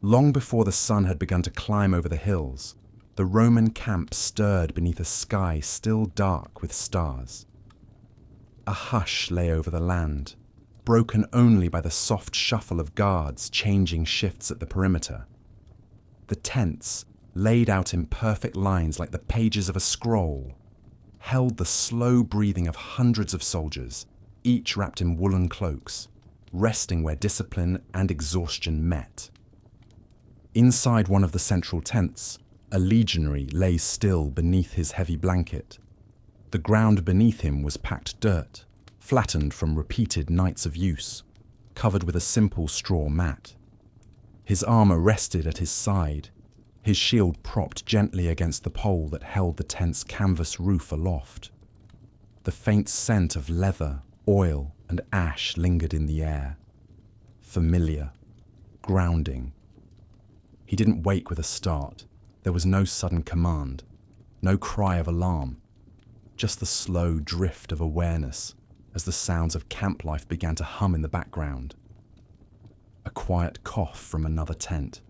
Long before the sun had begun to climb over the hills, the Roman camp stirred beneath a sky still dark with stars. A hush lay over the land, broken only by the soft shuffle of guards changing shifts at the perimeter. The tents, laid out in perfect lines like the pages of a scroll, held the slow breathing of hundreds of soldiers, each wrapped in woolen cloaks, resting where discipline and exhaustion met. Inside one of the central tents, a legionary lay still beneath his heavy blanket. The ground beneath him was packed dirt, flattened from repeated nights of use, covered with a simple straw mat. His armor rested at his side, his shield propped gently against the pole that held the tent's canvas roof aloft. The faint scent of leather, oil, and ash lingered in the air. Familiar, grounding. He didn't wake with a start. There was no sudden command, no cry of alarm, just the slow drift of awareness as the sounds of camp life began to hum in the background. A quiet cough from another tent,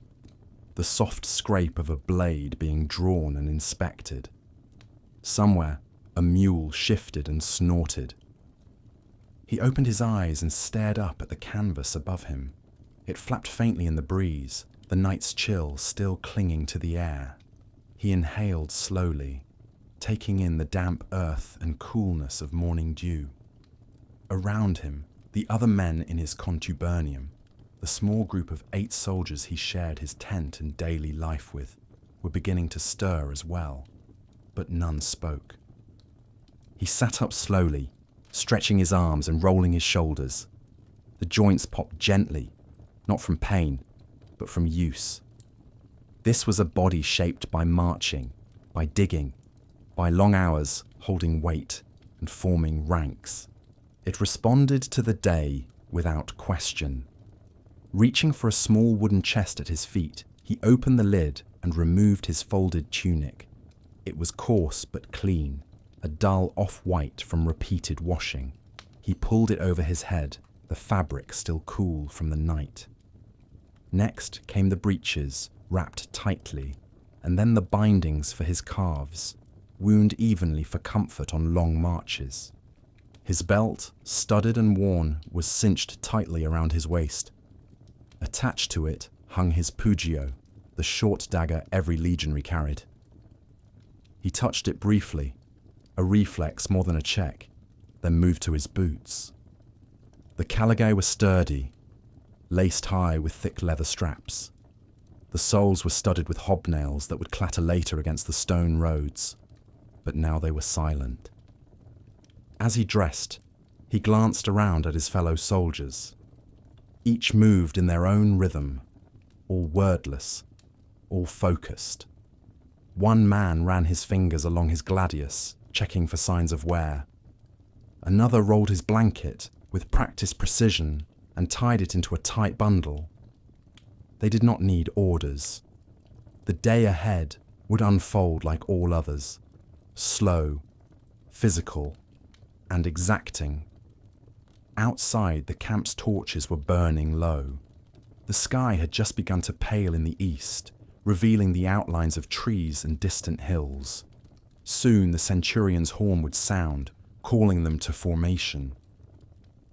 the soft scrape of a blade being drawn and inspected. Somewhere, a mule shifted and snorted. He opened his eyes and stared up at the canvas above him. It flapped faintly in the breeze, the night's chill still clinging to the air. He inhaled slowly, taking in the damp earth and coolness of morning dew. Around him, the other men in his contubernium, the small group of 8 soldiers he shared his tent and daily life with, were beginning to stir as well, but none spoke. He sat up slowly, stretching his arms and rolling his shoulders. The joints popped gently, not from pain, but from use. This was a body shaped by marching, by digging, by long hours holding weight and forming ranks. It responded to the day without question. Reaching for a small wooden chest at his feet, he opened the lid and removed his folded tunic. It was coarse but clean, a dull off-white from repeated washing. He pulled it over his head, the fabric still cool from the night. Next came the breeches, wrapped tightly, and then the bindings for his calves, wound evenly for comfort on long marches. His belt, studded and worn, was cinched tightly around his waist. Attached to it hung his pugio, the short dagger every legionary carried. He touched it briefly, a reflex more than a check, then moved to his boots. The caligae were sturdy, laced high with thick leather straps. The soles were studded with hobnails that would clatter later against the stone roads, but now they were silent. As he dressed, he glanced around at his fellow soldiers. Each moved in their own rhythm, all wordless, all focused. One man ran his fingers along his gladius, checking for signs of wear. Another rolled his blanket with practiced precision and tied it into a tight bundle. They did not need orders. The day ahead would unfold like all others, slow, physical, and exacting. Outside, the camp's torches were burning low. The sky had just begun to pale in the east, revealing the outlines of trees and distant hills. Soon the centurion's horn would sound, calling them to formation.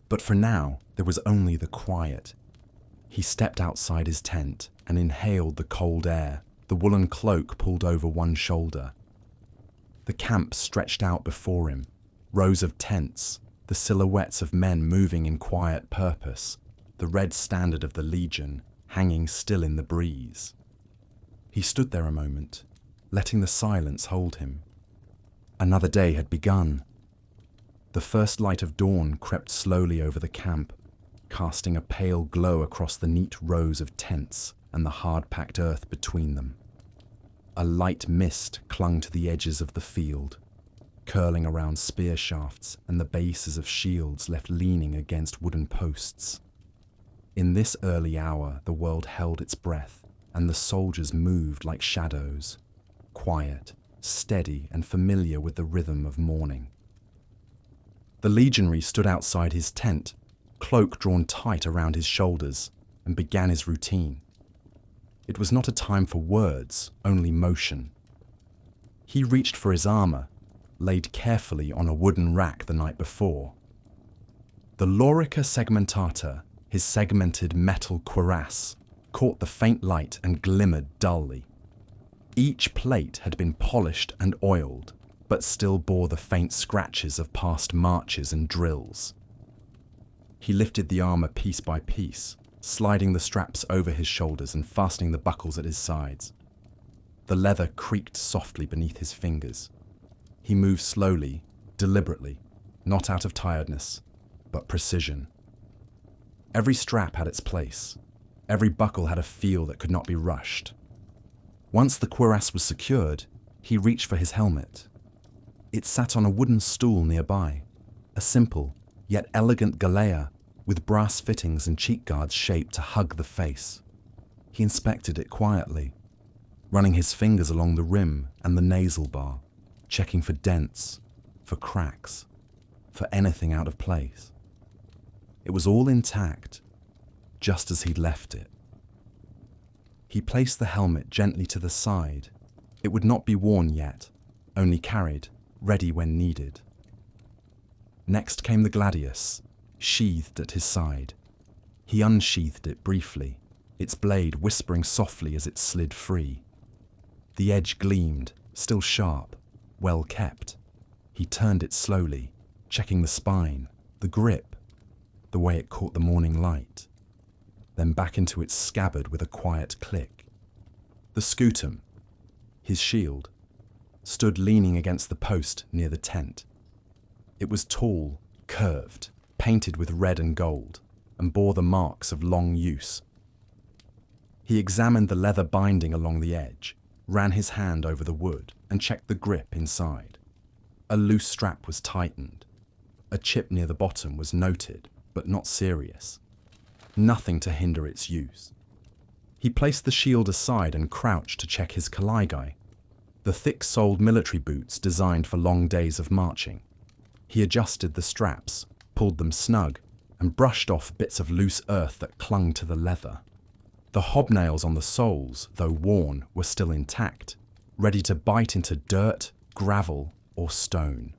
But for now, there was only the quiet. He stepped outside his tent and inhaled the cold air, the woolen cloak pulled over one shoulder. The camp stretched out before him, rows of tents, the silhouettes of men moving in quiet purpose, the red standard of the Legion hanging still in the breeze. He stood there a moment, letting the silence hold him. Another day had begun. The first light of dawn crept slowly over the camp, casting a pale glow across the neat rows of tents and the hard-packed earth between them. A light mist clung to the edges of the field, curling around spear shafts and the bases of shields left leaning against wooden posts. In this early hour, the world held its breath, and the soldiers moved like shadows, quiet, steady, and familiar with the rhythm of morning. The legionary stood outside his tent, cloak drawn tight around his shoulders, and began his routine. It was not a time for words, only motion. He reached for his armor, laid carefully on a wooden rack the night before. The Lorica segmentata, his segmented metal cuirass, caught the faint light and glimmered dully. Each plate had been polished and oiled, but still bore the faint scratches of past marches and drills. He lifted the armor piece by piece, sliding the straps over his shoulders and fastening the buckles at his sides. The leather creaked softly beneath his fingers. He moved slowly, deliberately, not out of tiredness, but precision. Every strap had its place. Every buckle had a feel that could not be rushed. Once the cuirass was secured, he reached for his helmet. It sat on a wooden stool nearby, a simple, yet elegant galea with brass fittings and cheek guards shaped to hug the face. He inspected it quietly, running his fingers along the rim and the nasal bar, checking for dents, for cracks, for anything out of place. It was all intact, just as he'd left it. He placed the helmet gently to the side. It would not be worn yet, only carried, ready when needed. Next came the gladius, sheathed at his side. He unsheathed it briefly, its blade whispering softly as it slid free. The edge gleamed, still sharp, well kept. He turned it slowly, checking the spine, the grip, the way it caught the morning light, then back into its scabbard with a quiet click. The scutum, his shield, stood leaning against the post near the tent. It was tall, curved, painted with red and gold, and bore the marks of long use. He examined the leather binding along the edge, ran his hand over the wood, and checked the grip inside. A loose strap was tightened. A chip near the bottom was noted, but not serious. Nothing to hinder its use. He placed the shield aside and crouched to check his caligae, the thick-soled military boots designed for long days of marching. He adjusted the straps, pulled them snug, and brushed off bits of loose earth that clung to the leather. The hobnails on the soles, though worn, were still intact, ready to bite into dirt, gravel, or stone.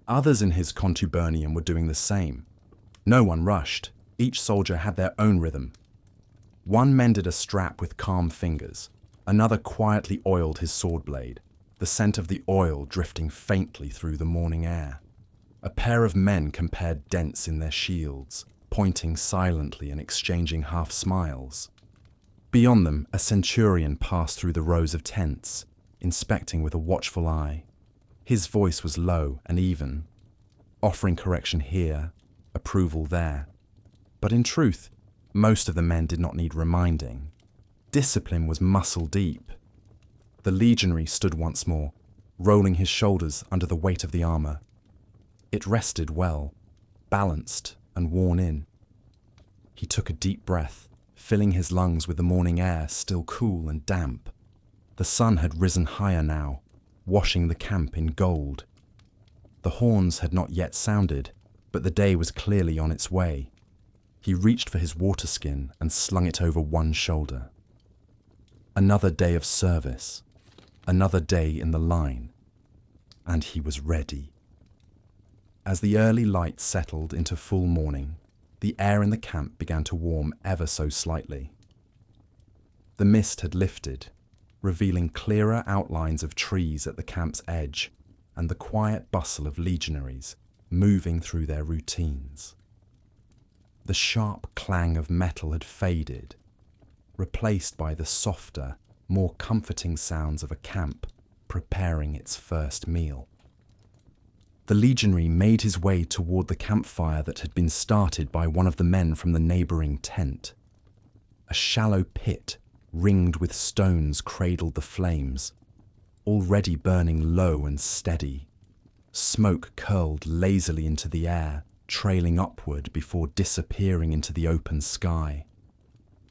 Others in his contubernum were doing the same. No one rushed. Each soldier had their own rhythm. One mended a strap with calm fingers. Another quietly oiled his sword blade, the scent of the oil drifting faintly through the morning air. A pair of men compared dents in their shields, pointing silently and exchanging half smiles. Beyond them, a centurion passed through the rows of tents, inspecting with a watchful eye. His voice was low and even, offering correction here, approval there. But in truth, most of the men did not need reminding. Discipline was muscle deep. The legionary stood once more, rolling his shoulders under the weight of the armor. It rested well, balanced and worn in. He took a deep breath, filling his lungs with the morning air, still cool and damp. The sun had risen higher now, washing the camp in gold. The horns had not yet sounded, but the day was clearly on its way. He reached for his water skin and slung it over one shoulder. Another day of service, another day in the line, and he was ready. As the early light settled into full morning, the air in the camp began to warm ever so slightly. The mist had lifted, revealing clearer outlines of trees at the camp's edge and the quiet bustle of legionaries moving through their routines. The sharp clang of metal had faded, replaced by the softer, more comforting sounds of a camp preparing its first meal. The legionary made his way toward the campfire that had been started by one of the men from the neighboring tent. A shallow pit, ringed with stones, cradled the flames, already burning low and steady. Smoke curled lazily into the air, trailing upward before disappearing into the open sky.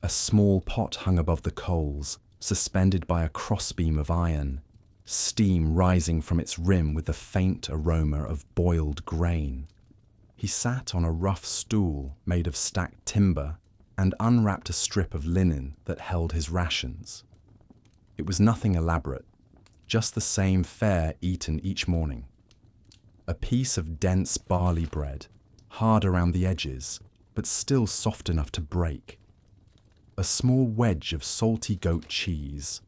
A small pot hung above the coals, suspended by a crossbeam of iron, steam rising from its rim with the faint aroma of boiled grain. He sat on a rough stool made of stacked timber, and unwrapped a strip of linen that held his rations. It was nothing elaborate, just the same fare eaten each morning. A piece of dense barley bread, hard around the edges, but still soft enough to break. A small wedge of salty goat cheese,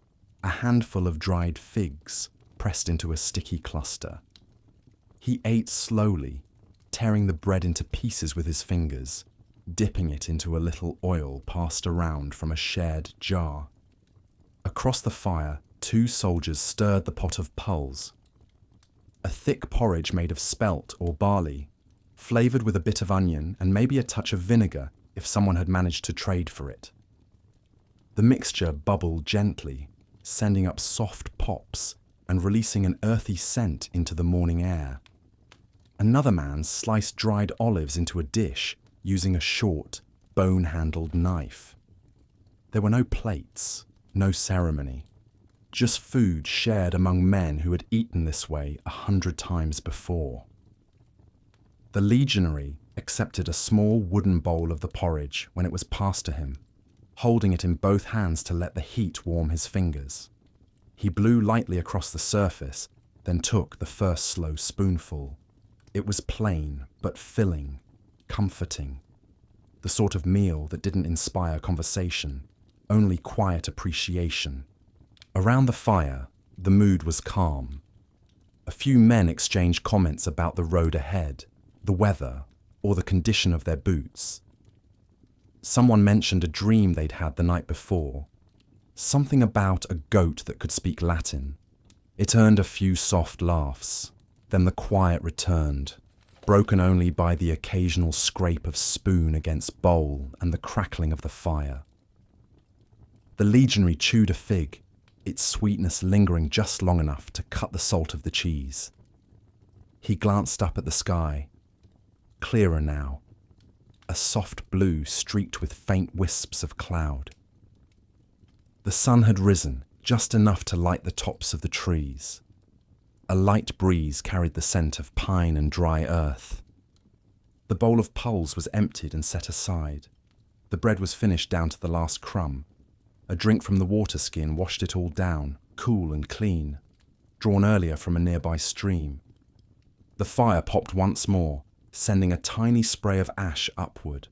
a handful of dried figs pressed into a sticky cluster. He ate slowly, tearing the bread into pieces with his fingers, dipping it into a little oil passed around from a shared jar. Across the fire, 2 soldiers stirred the pot of pulse. A thick porridge made of spelt or barley, flavoured with a bit of onion and maybe a touch of vinegar if someone had managed to trade for it. The mixture bubbled gently, sending up soft pops and releasing an earthy scent into the morning air. Another man sliced dried olives into a dish using a short, bone-handled knife. There were no plates, no ceremony, just food shared among men who had eaten this way 100 times before. The Legionary accepted a small wooden bowl of the porridge when it was passed to him, holding it in both hands to let the heat warm his fingers. He blew lightly across the surface, then took the first slow spoonful. It was plain, but filling, comforting. The sort of meal that didn't inspire conversation, only quiet appreciation. Around the fire, the mood was calm. A few men exchanged comments about the road ahead, the weather, or the condition of their boots. Someone mentioned a dream they'd had the night before. Something about a goat that could speak Latin. It earned a few soft laughs. Then the quiet returned, broken only by the occasional scrape of spoon against bowl and the crackling of the fire. The Legionary chewed a fig, its sweetness lingering just long enough to cut the salt of the cheese. He glanced up at the sky, clearer now, a soft blue streaked with faint wisps of cloud. The sun had risen, just enough to light the tops of the trees. A light breeze carried the scent of pine and dry earth. The bowl of pulse was emptied and set aside. The bread was finished down to the last crumb. A drink from the water skin washed it all down, cool and clean, drawn earlier from a nearby stream. The fire popped once more, sending a tiny spray of ash upward.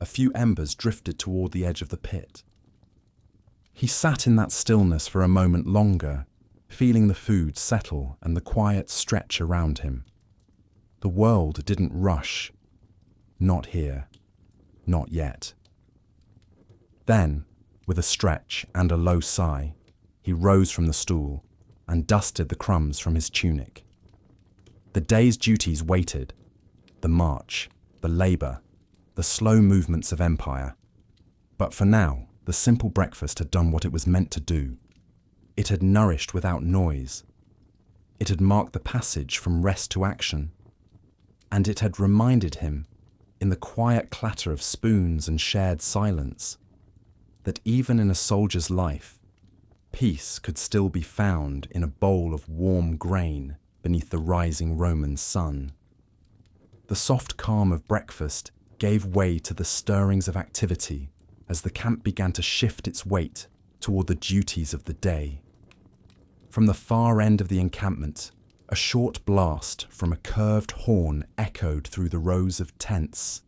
A few embers drifted toward the edge of the pit. He sat in that stillness for a moment longer, feeling the food settle and the quiet stretch around him. The world didn't rush. Not here. Not yet. Then, with a stretch and a low sigh, he rose from the stool and dusted the crumbs from his tunic. The day's duties waited. The march, the labour, the slow movements of empire. But for now, the simple breakfast had done what it was meant to do. It had nourished without noise. It had marked the passage from rest to action. And it had reminded him, in the quiet clatter of spoons and shared silence, that even in a soldier's life, peace could still be found in a bowl of warm grain beneath the rising Roman sun. The soft calm of breakfast gave way to the stirrings of activity as the camp began to shift its weight toward the duties of the day. From the far end of the encampment, a short blast from a curved horn echoed through the rows of tents,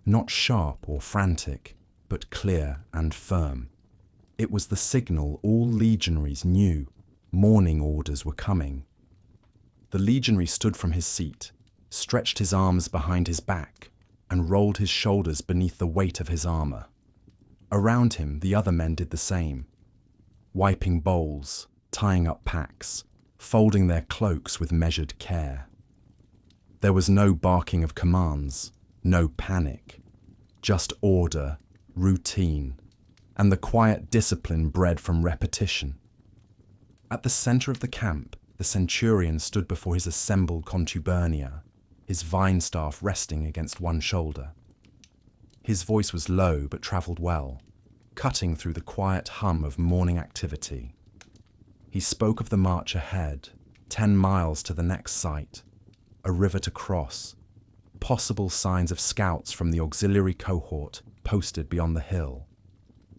not sharp or frantic, but clear and firm. It was the signal all legionaries knew morning orders were coming. The legionary stood from his seat, stretched his arms behind his back, and rolled his shoulders beneath the weight of his armour. Around him, the other men did the same, wiping bowls, tying up packs, folding their cloaks with measured care. There was no barking of commands, no panic, just order, routine, and the quiet discipline bred from repetition. At the centre of the camp, the centurion stood before his assembled contubernia, his vine staff resting against one shoulder. His voice was low but travelled well, cutting through the quiet hum of morning activity. He spoke of the march ahead, 10 miles to the next site, a river to cross, possible signs of scouts from the auxiliary cohort posted beyond the hill.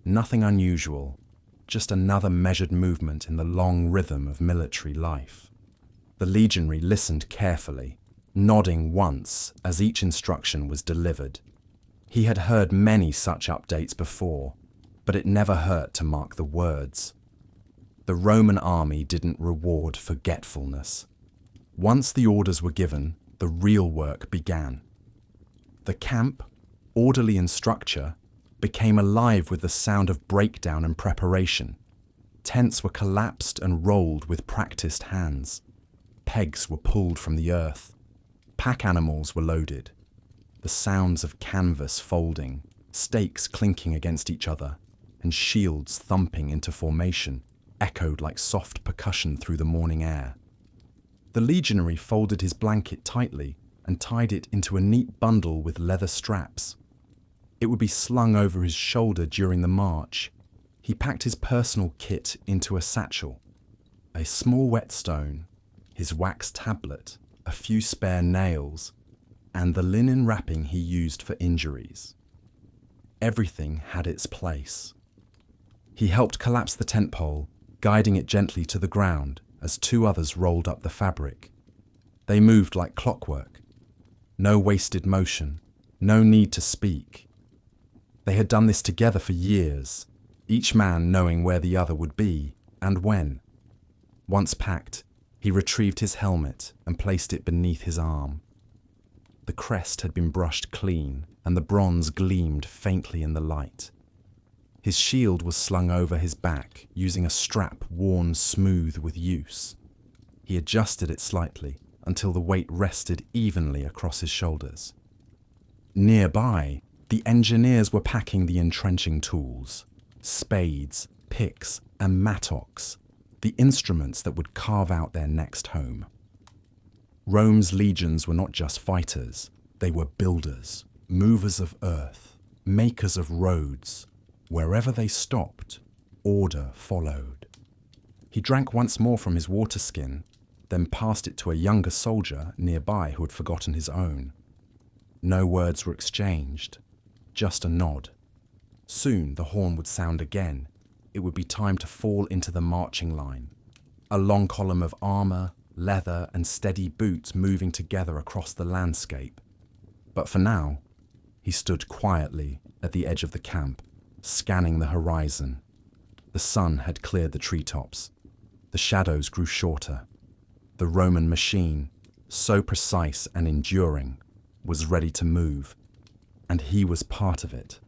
Nothing unusual, just another measured movement in the long rhythm of military life. The legionary listened carefully, nodding once as each instruction was delivered. He had heard many such updates before, but it never hurt to mark the words. The Roman army didn't reward forgetfulness. Once the orders were given, the real work began. The camp, orderly in structure, became alive with the sound of breakdown and preparation. Tents were collapsed and rolled with practiced hands. Pegs were pulled from the earth. Pack animals were loaded. The sounds of canvas folding, stakes clinking against each other, and shields thumping into formation echoed like soft percussion through the morning air. The legionary folded his blanket tightly and tied it into a neat bundle with leather straps. It would be slung over his shoulder during the march. He packed his personal kit into a satchel. A small whetstone, his wax tablet, a few spare nails, and the linen wrapping he used for injuries. Everything had its place. He helped collapse the tent pole, guiding it gently to the ground as two others rolled up the fabric. They moved like clockwork. No wasted motion, no need to speak. They had done this together for years, each man knowing where the other would be and when. Once packed, he retrieved his helmet and placed it beneath his arm. The crest had been brushed clean, and the bronze gleamed faintly in the light. His shield was slung over his back, using a strap worn smooth with use. He adjusted it slightly until the weight rested evenly across his shoulders. Nearby, the engineers were packing the entrenching tools: spades, picks, and mattocks, the instruments that would carve out their next home. Rome's legions were not just fighters, they were builders, movers of earth, makers of roads. Wherever they stopped, order followed. He drank once more from his water skin, then passed it to a younger soldier nearby who had forgotten his own. No words were exchanged, just a nod. Soon the horn would sound again. It would be time to fall into the marching line. A long column of armor, leather, and steady boots moving together across the landscape. But for now, he stood quietly at the edge of the camp, scanning the horizon. The sun had cleared the treetops. The shadows grew shorter. The Roman machine, so precise and enduring, was ready to move, and he was part of it.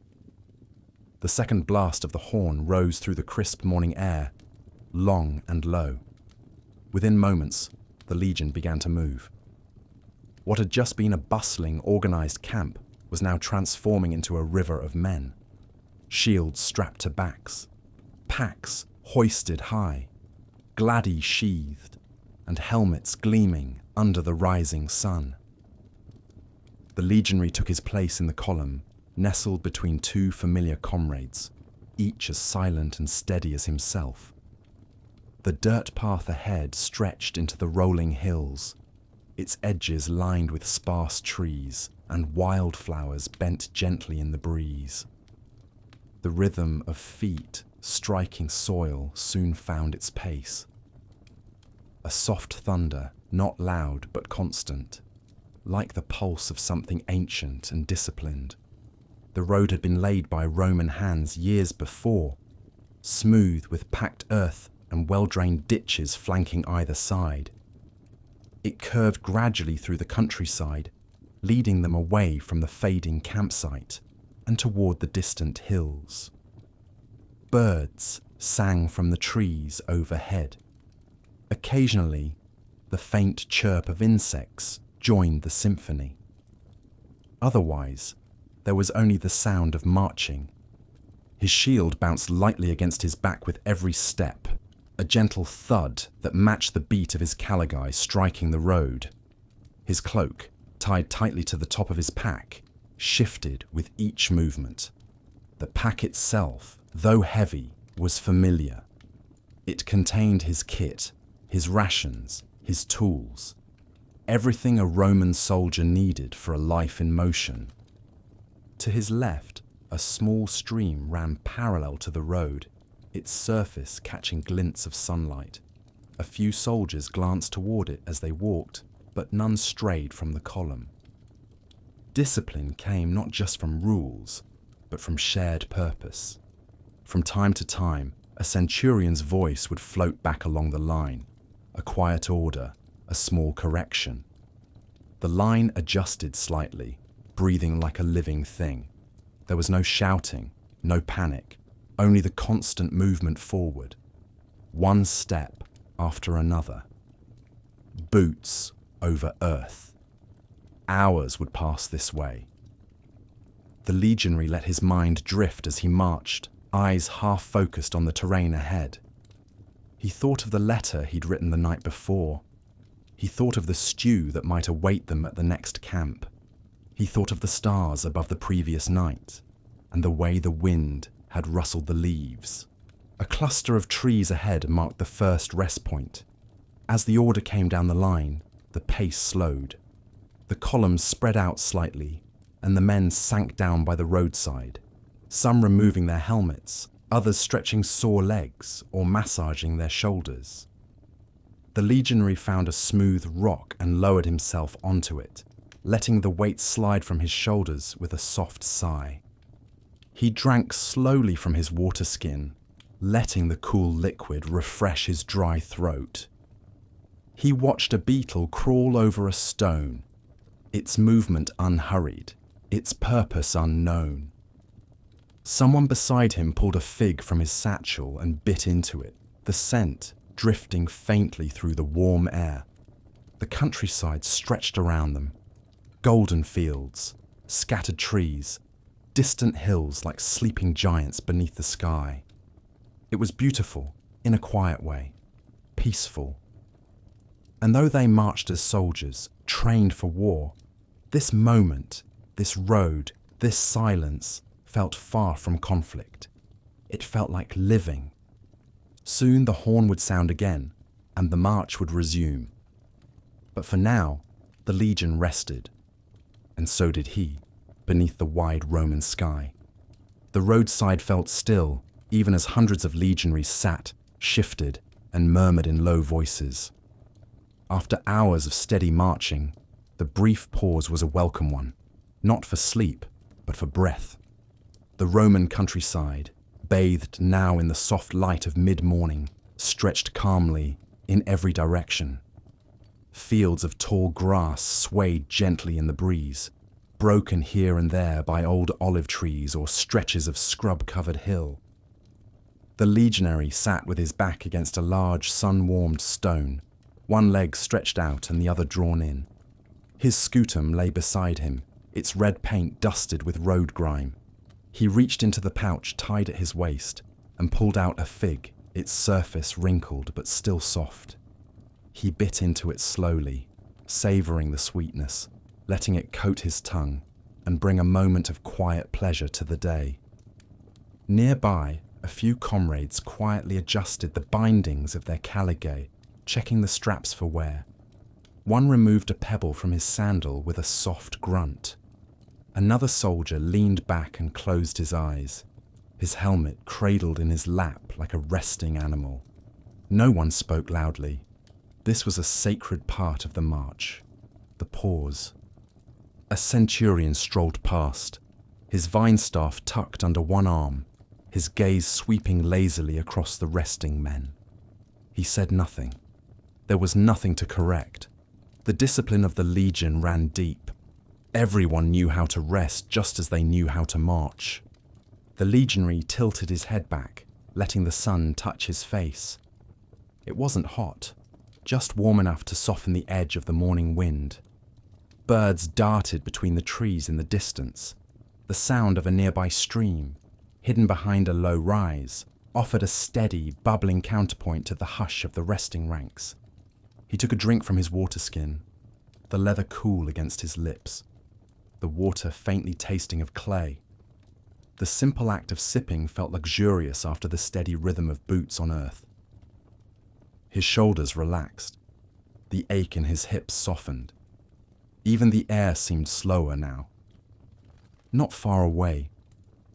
The second blast of the horn rose through the crisp morning air, long and low. Within moments, the legion began to move. What had just been a bustling, organized camp was now transforming into a river of men. Shields strapped to backs, packs hoisted high, gladi sheathed, and helmets gleaming under the rising sun. The legionary took his place in the column, nestled between two familiar comrades, each as silent and steady as himself. The dirt path ahead stretched into the rolling hills, its edges lined with sparse trees and wildflowers bent gently in the breeze. The rhythm of feet striking soil soon found its pace. A soft thunder, not loud but constant, like the pulse of something ancient and disciplined. The road had been laid by Roman hands years before, smooth with packed earth and well-drained ditches flanking either side. It curved gradually through the countryside, leading them away from the fading campsite and toward the distant hills. Birds sang from the trees overhead. Occasionally, the faint chirp of insects joined the symphony. Otherwise, there was only the sound of marching. His shield bounced lightly against his back with every step, a gentle thud that matched the beat of his caligai striking the road. His cloak, tied tightly to the top of his pack, shifted with each movement. The pack itself, though heavy, was familiar. It contained his kit, his rations, his tools. everything a Roman soldier needed for a life in motion. To his left, a small stream ran parallel to the road, its surface catching glints of sunlight. A few soldiers glanced toward it as they walked, but none strayed from the column. Discipline came not just from rules, but from shared purpose. From time to time, a centurion's voice would float back along the line, a quiet order, a small correction. The line adjusted slightly, breathing like a living thing. There was no shouting, no panic, only the constant movement forward, one step after another. Boots over earth. Hours would pass this way. The legionary let his mind drift as he marched, eyes half focused on the terrain ahead. He thought of the letter he'd written the night before. He thought of the stew that might await them at the next camp. He thought of the stars above the previous night, and the way the wind had rustled the leaves. A cluster of trees ahead marked the first rest point. As the order came down the line, the pace slowed. The columns spread out slightly, and the men sank down by the roadside, some removing their helmets, others stretching sore legs or massaging their shoulders. The legionary found a smooth rock and lowered himself onto it, letting the weight slide from his shoulders with a soft sigh. He drank slowly from his water skin, letting the cool liquid refresh his dry throat. He watched a beetle crawl over a stone, its movement unhurried, its purpose unknown. Someone beside him pulled a fig from his satchel and bit into it, the scent drifting faintly through the warm air. The countryside stretched around them. Golden fields, scattered trees, distant hills like sleeping giants beneath the sky. It was beautiful, in a quiet way, peaceful. And though they marched as soldiers, trained for war, this moment, this road, this silence felt far from conflict. It felt like living. Soon the horn would sound again, and the march would resume. But for now, the legion rested, and so did he, beneath the wide Roman sky. The roadside felt still, even as hundreds of legionaries sat, shifted, and murmured in low voices. After hours of steady marching, the brief pause was a welcome one, not for sleep, but for breath. The Roman countryside, bathed now in the soft light of mid-morning, stretched calmly in every direction. Fields of tall grass swayed gently in the breeze, broken here and there by old olive trees or stretches of scrub-covered hill. The legionary sat with his back against a large sun-warmed stone, one leg stretched out and the other drawn in. His scutum lay beside him, its red paint dusted with road grime. He reached into the pouch tied at his waist and pulled out a fig, its surface wrinkled but still soft. He bit into it slowly, savouring the sweetness, letting it coat his tongue and bring a moment of quiet pleasure to the day. Nearby, a few comrades quietly adjusted the bindings of their caligae, checking the straps for wear. One removed a pebble from his sandal with a soft grunt. Another soldier leaned back and closed his eyes, his helmet cradled in his lap like a resting animal. No one spoke loudly. This was a sacred part of the march, the pause. A centurion strolled past, his vine staff tucked under one arm, his gaze sweeping lazily across the resting men. He said nothing. There was nothing to correct. The discipline of the legion ran deep. Everyone knew how to rest just as they knew how to march. The legionary tilted his head back, letting the sun touch his face. It wasn't hot, just warm enough to soften the edge of the morning wind. Birds darted between the trees in the distance. The sound of a nearby stream, hidden behind a low rise, offered a steady, bubbling counterpoint to the hush of the resting ranks. He took a drink from his water skin, the leather cool against his lips, the water faintly tasting of clay. The simple act of sipping felt luxurious after the steady rhythm of boots on earth. His shoulders relaxed. The ache in his hips softened. Even the air seemed slower now. Not far away,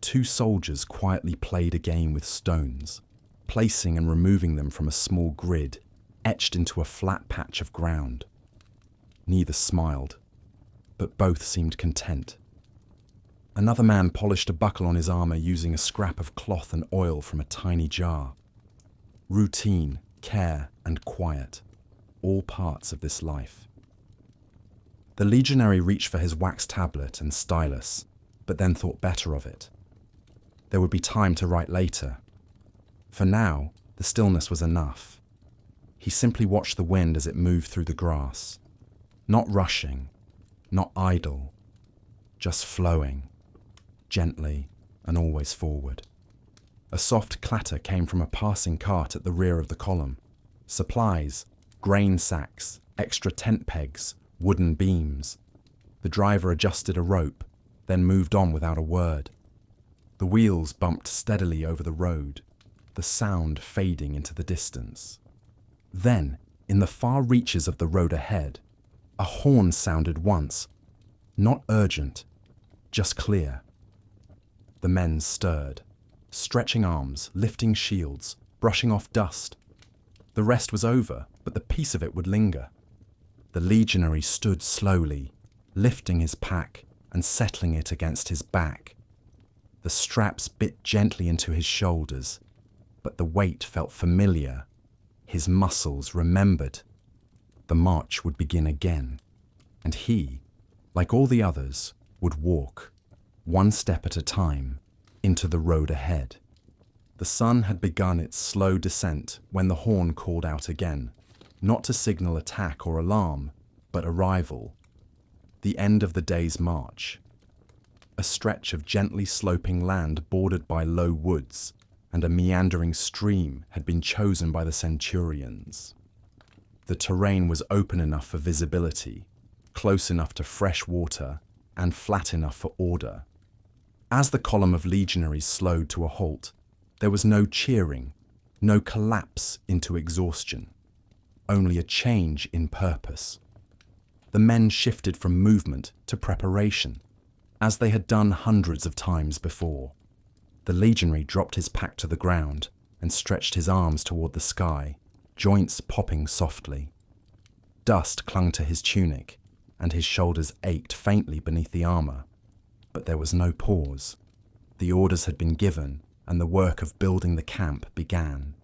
2 soldiers quietly played a game with stones, placing and removing them from a small grid etched into a flat patch of ground. Neither smiled, but both seemed content. Another man polished a buckle on his armor using a scrap of cloth and oil from a tiny jar. Routine, care, and quiet, all parts of this life. The legionary reached for his wax tablet and stylus, but then thought better of it. There would be time to write later. For now, the stillness was enough. He simply watched the wind as it moved through the grass. Not rushing, not idle, just flowing, gently and always forward. A soft clatter came from a passing cart at the rear of the column. Supplies, grain sacks, extra tent pegs, wooden beams. The driver adjusted a rope, then moved on without a word. The wheels bumped steadily over the road, the sound fading into the distance. Then, in the far reaches of the road ahead, a horn sounded once, not urgent, just clear. The men stirred, stretching arms, lifting shields, brushing off dust. The rest was over, but the peace of it would linger. The legionary stood slowly, lifting his pack and settling it against his back. The straps bit gently into his shoulders, but the weight felt familiar. His muscles remembered. The march would begin again, and he, like all the others, would walk, one step at a time, into the road ahead. The sun had begun its slow descent when the horn called out again, not to signal attack or alarm, but arrival. The end of the day's march. A stretch of gently sloping land bordered by low woods and a meandering stream had been chosen by the centurions. The terrain was open enough for visibility, close enough to fresh water, and flat enough for order. As the column of legionaries slowed to a halt, there was no cheering, no collapse into exhaustion, only a change in purpose. The men shifted from movement to preparation, as they had done hundreds of times before. The legionary dropped his pack to the ground and stretched his arms toward the sky, joints popping softly. Dust clung to his tunic, and his shoulders ached faintly beneath the armor. But there was no pause. The orders had been given, and the work of building the camp began.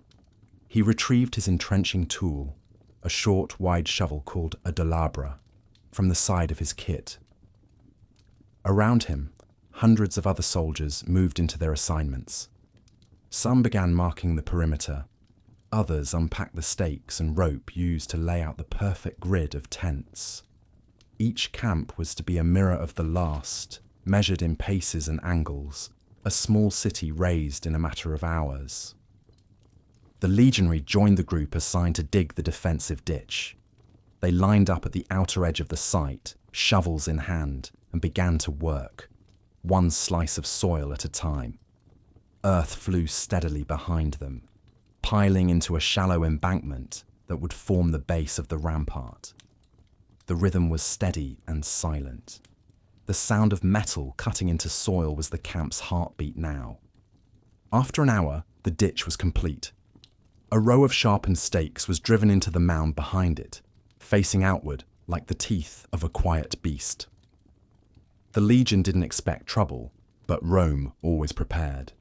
He retrieved his entrenching tool, a short, wide shovel called a dolabra, from the side of his kit. Around him, hundreds of other soldiers moved into their assignments. Some began marking the perimeter. Others unpacked the stakes and rope used to lay out the perfect grid of tents. Each camp was to be a mirror of the last, measured in paces and angles, a small city raised in a matter of hours. The legionary joined the group assigned to dig the defensive ditch. They lined up at the outer edge of the site, shovels in hand, and began to work, one slice of soil at a time. Earth flew steadily behind them, piling into a shallow embankment that would form the base of the rampart. The rhythm was steady and silent. The sound of metal cutting into soil was the camp's heartbeat now. After an hour, the ditch was complete. A row of sharpened stakes was driven into the mound behind it, facing outward like the teeth of a quiet beast. The Legion didn't expect trouble, but Rome always prepared.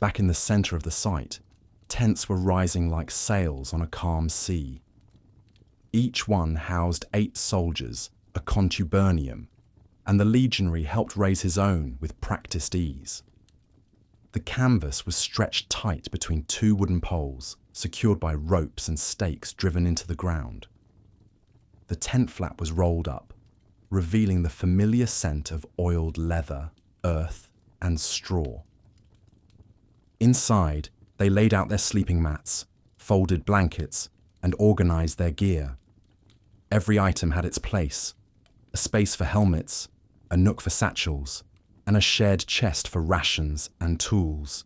Back in the center of the site, tents were rising like sails on a calm sea. Each one housed 8 soldiers, a contubernium, and the legionary helped raise his own with practiced ease. The canvas was stretched tight between 2 wooden poles, secured by ropes and stakes driven into the ground. The tent flap was rolled up, revealing the familiar scent of oiled leather, earth, and straw. Inside, they laid out their sleeping mats, folded blankets, and organized their gear. Every item had its place: a space for helmets, a nook for satchels, and a shared chest for rations and tools.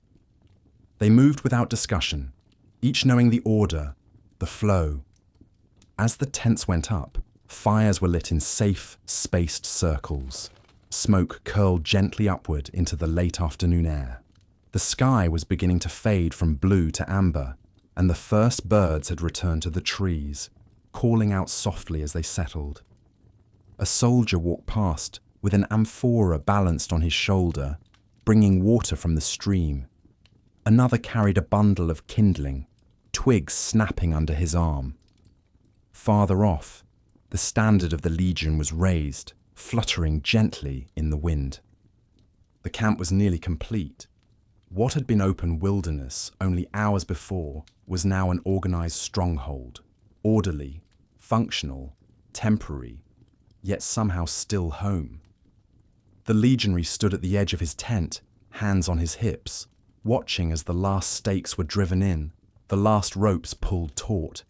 They moved without discussion, each knowing the order, the flow. As the tents went up, fires were lit in safe, spaced circles. Smoke curled gently upward into the late afternoon air. The sky was beginning to fade from blue to amber, and the first birds had returned to the trees, calling out softly as they settled. A soldier walked past with an amphora balanced on his shoulder, bringing water from the stream. Another carried a bundle of kindling, twigs snapping under his arm. Farther off, the standard of the Legion was raised, fluttering gently in the wind. The camp was nearly complete. What had been open wilderness only hours before was now an organized stronghold, orderly, functional, temporary, yet somehow still home. The legionary stood at the edge of his tent, hands on his hips, watching as the last stakes were driven in, the last ropes pulled taut.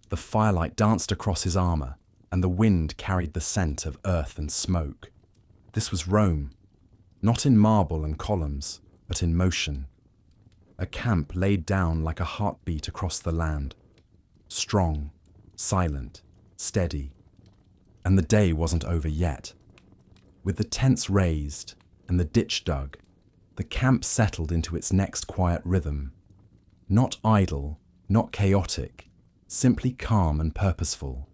The firelight danced across his armor, and the wind carried the scent of earth and smoke. This was Rome, not in marble and columns, but in motion. A camp laid down like a heartbeat across the land. Strong, silent, steady. And the day wasn't over yet. With the tents raised and the ditch dug, the camp settled into its next quiet rhythm. Not idle, not chaotic, simply calm and purposeful.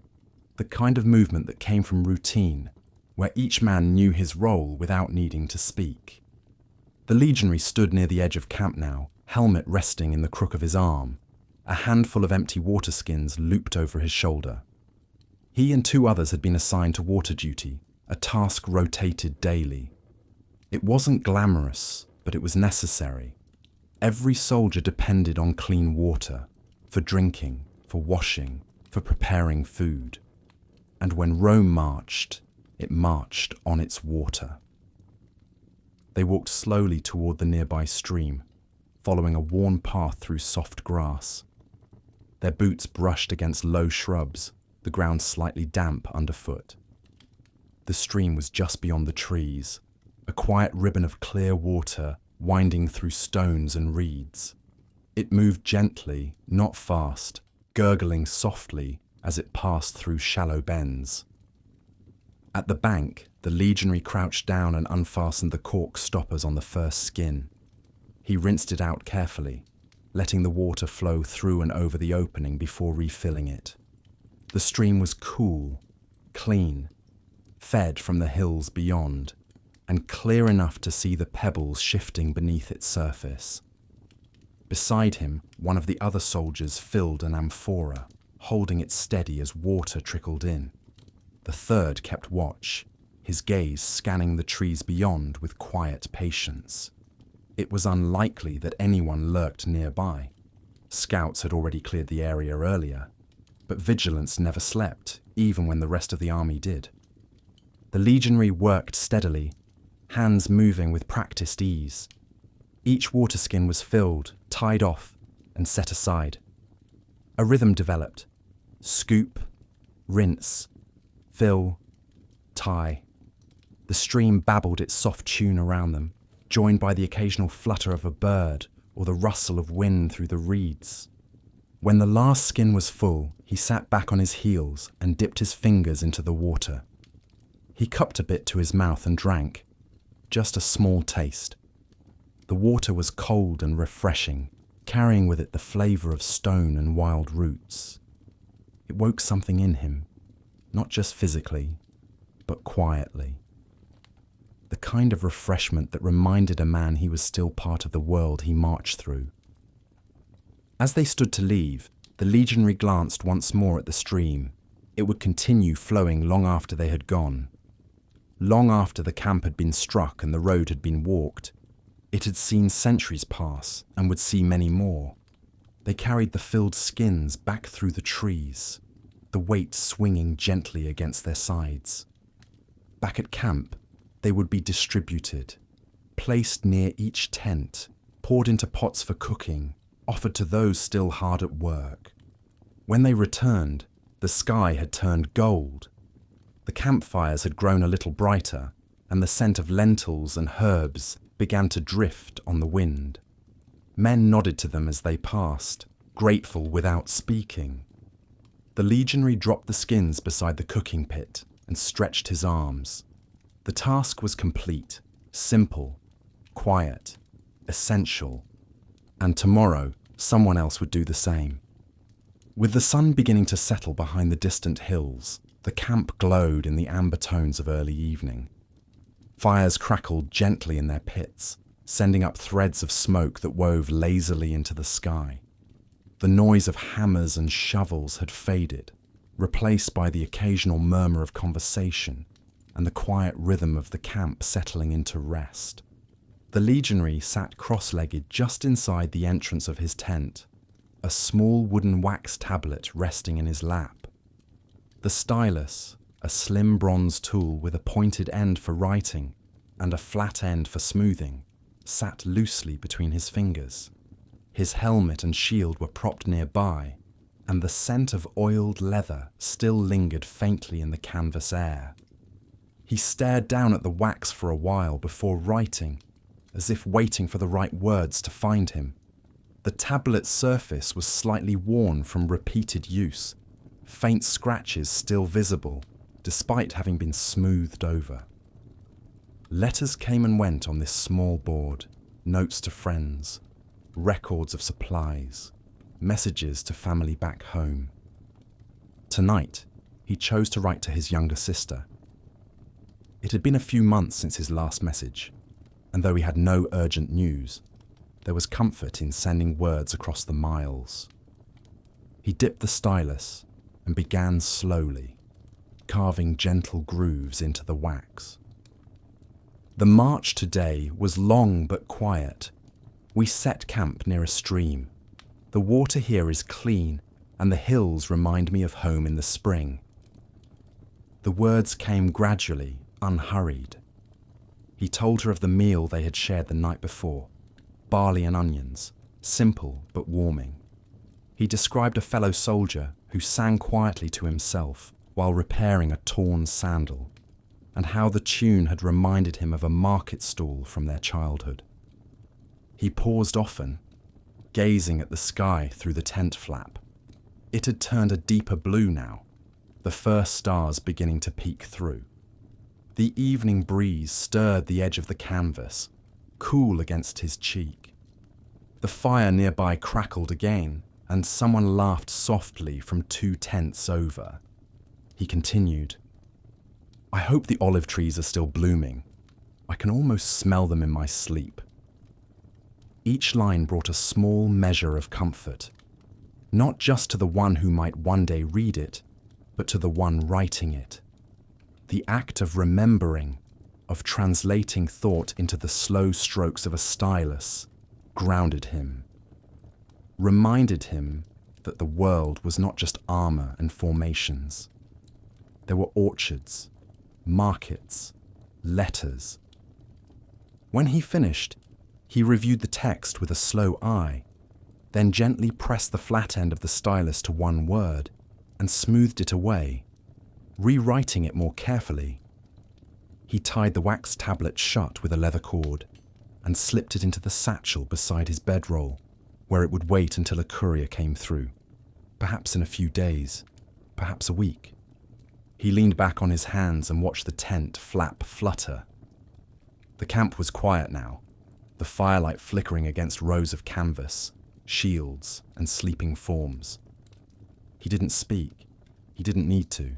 The kind of movement that came from routine, where each man knew his role without needing to speak. The legionary stood near the edge of camp now, helmet resting in the crook of his arm, a handful of empty water skins looped over his shoulder. He and 2 others had been assigned to water duty, a task rotated daily. It wasn't glamorous, but it was necessary. Every soldier depended on clean water, for drinking, for washing, for preparing food. And when Rome marched, it marched on its water. They walked slowly toward the nearby stream, following a worn path through soft grass. Their boots brushed against low shrubs, the ground slightly damp underfoot. The stream was just beyond the trees, a quiet ribbon of clear water winding through stones and reeds. It moved gently, not fast, gurgling softly as it passed through shallow bends. At the bank, the legionary crouched down and unfastened the cork stoppers on the first skin. He rinsed it out carefully, letting the water flow through and over the opening before refilling it. The stream was cool, clean, fed from the hills beyond, and clear enough to see the pebbles shifting beneath its surface. Beside him, one of the other soldiers filled an amphora, holding it steady as water trickled in. The third kept watch, his gaze scanning the trees beyond with quiet patience. It was unlikely that anyone lurked nearby. Scouts had already cleared the area earlier, but vigilance never slept, even when the rest of the army did. The legionary worked steadily, hands moving with practiced ease. Each water skin was filled, tied off, and set aside. A rhythm developed. Scoop, rinse, fill, tie. The stream babbled its soft tune around them, joined by the occasional flutter of a bird or the rustle of wind through the reeds. When the last skin was full, he sat back on his heels and dipped his fingers into the water. He cupped a bit to his mouth and drank, just a small taste. The water was cold and refreshing, carrying with it the flavour of stone and wild roots. It woke something in him, not just physically, but quietly. The kind of refreshment that reminded a man he was still part of the world he marched through. As they stood to leave, the legionary glanced once more at the stream. It would continue flowing long after they had gone. Long after the camp had been struck and the road had been walked. It had seen centuries pass and would see many more. They carried the filled skins back through the trees, the weight swinging gently against their sides. Back at camp, they would be distributed, placed near each tent, poured into pots for cooking, offered to those still hard at work. When they returned, the sky had turned gold. The campfires had grown a little brighter, and the scent of lentils and herbs began to drift on the wind. Men nodded to them as they passed, grateful without speaking. The legionary dropped the skins beside the cooking pit and stretched his arms. The task was complete, simple, quiet, essential, and tomorrow someone else would do the same. With the sun beginning to settle behind the distant hills, the camp glowed in the amber tones of early evening. Fires crackled gently in their pits, sending up threads of smoke that wove lazily into the sky. The noise of hammers and shovels had faded, replaced by the occasional murmur of conversation and the quiet rhythm of the camp settling into rest. The legionary sat cross-legged just inside the entrance of his tent, a small wooden wax tablet resting in his lap. The stylus, a slim bronze tool with a pointed end for writing and a flat end for smoothing, sat loosely between his fingers. His helmet and shield were propped nearby, and the scent of oiled leather still lingered faintly in the canvas air. He stared down at the wax for a while before writing, as if waiting for the right words to find him. The tablet's surface was slightly worn from repeated use, faint scratches still visible, despite having been smoothed over. Letters came and went on this small board, notes to friends, records of supplies, messages to family back home. Tonight, he chose to write to his younger sister. It had been a few months since his last message, and though he had no urgent news, there was comfort in sending words across the miles. He dipped the stylus and began slowly, carving gentle grooves into the wax. The march today was long but quiet. We set camp near a stream. The water here is clean, and the hills remind me of home in the spring. The words came gradually, unhurried. He told her of the meal they had shared the night before, barley and onions, simple but warming. He described a fellow soldier who sang quietly to himself while repairing a torn sandal, and how the tune had reminded him of a market stall from their childhood. He paused often, gazing at the sky through the tent flap. It had turned a deeper blue now, the first stars beginning to peek through. The evening breeze stirred the edge of the canvas, cool against his cheek. The fire nearby crackled again, and someone laughed softly from 2 tents over. He continued, "I hope the olive trees are still blooming. I can almost smell them in my sleep." Each line brought a small measure of comfort, not just to the one who might one day read it, but to the one writing it. The act of remembering, of translating thought into the slow strokes of a stylus, grounded him, reminded him that the world was not just armor and formations. There were orchards, markets, letters. When he finished, he reviewed the text with a slow eye, then gently pressed the flat end of the stylus to one word and smoothed it away, rewriting it more carefully. He tied the wax tablet shut with a leather cord and slipped it into the satchel beside his bedroll, where it would wait until a courier came through, perhaps in a few days, perhaps a week. He leaned back on his hands and watched the tent flap flutter. The camp was quiet now, the firelight flickering against rows of canvas, shields, and sleeping forms. He didn't speak. He didn't need to.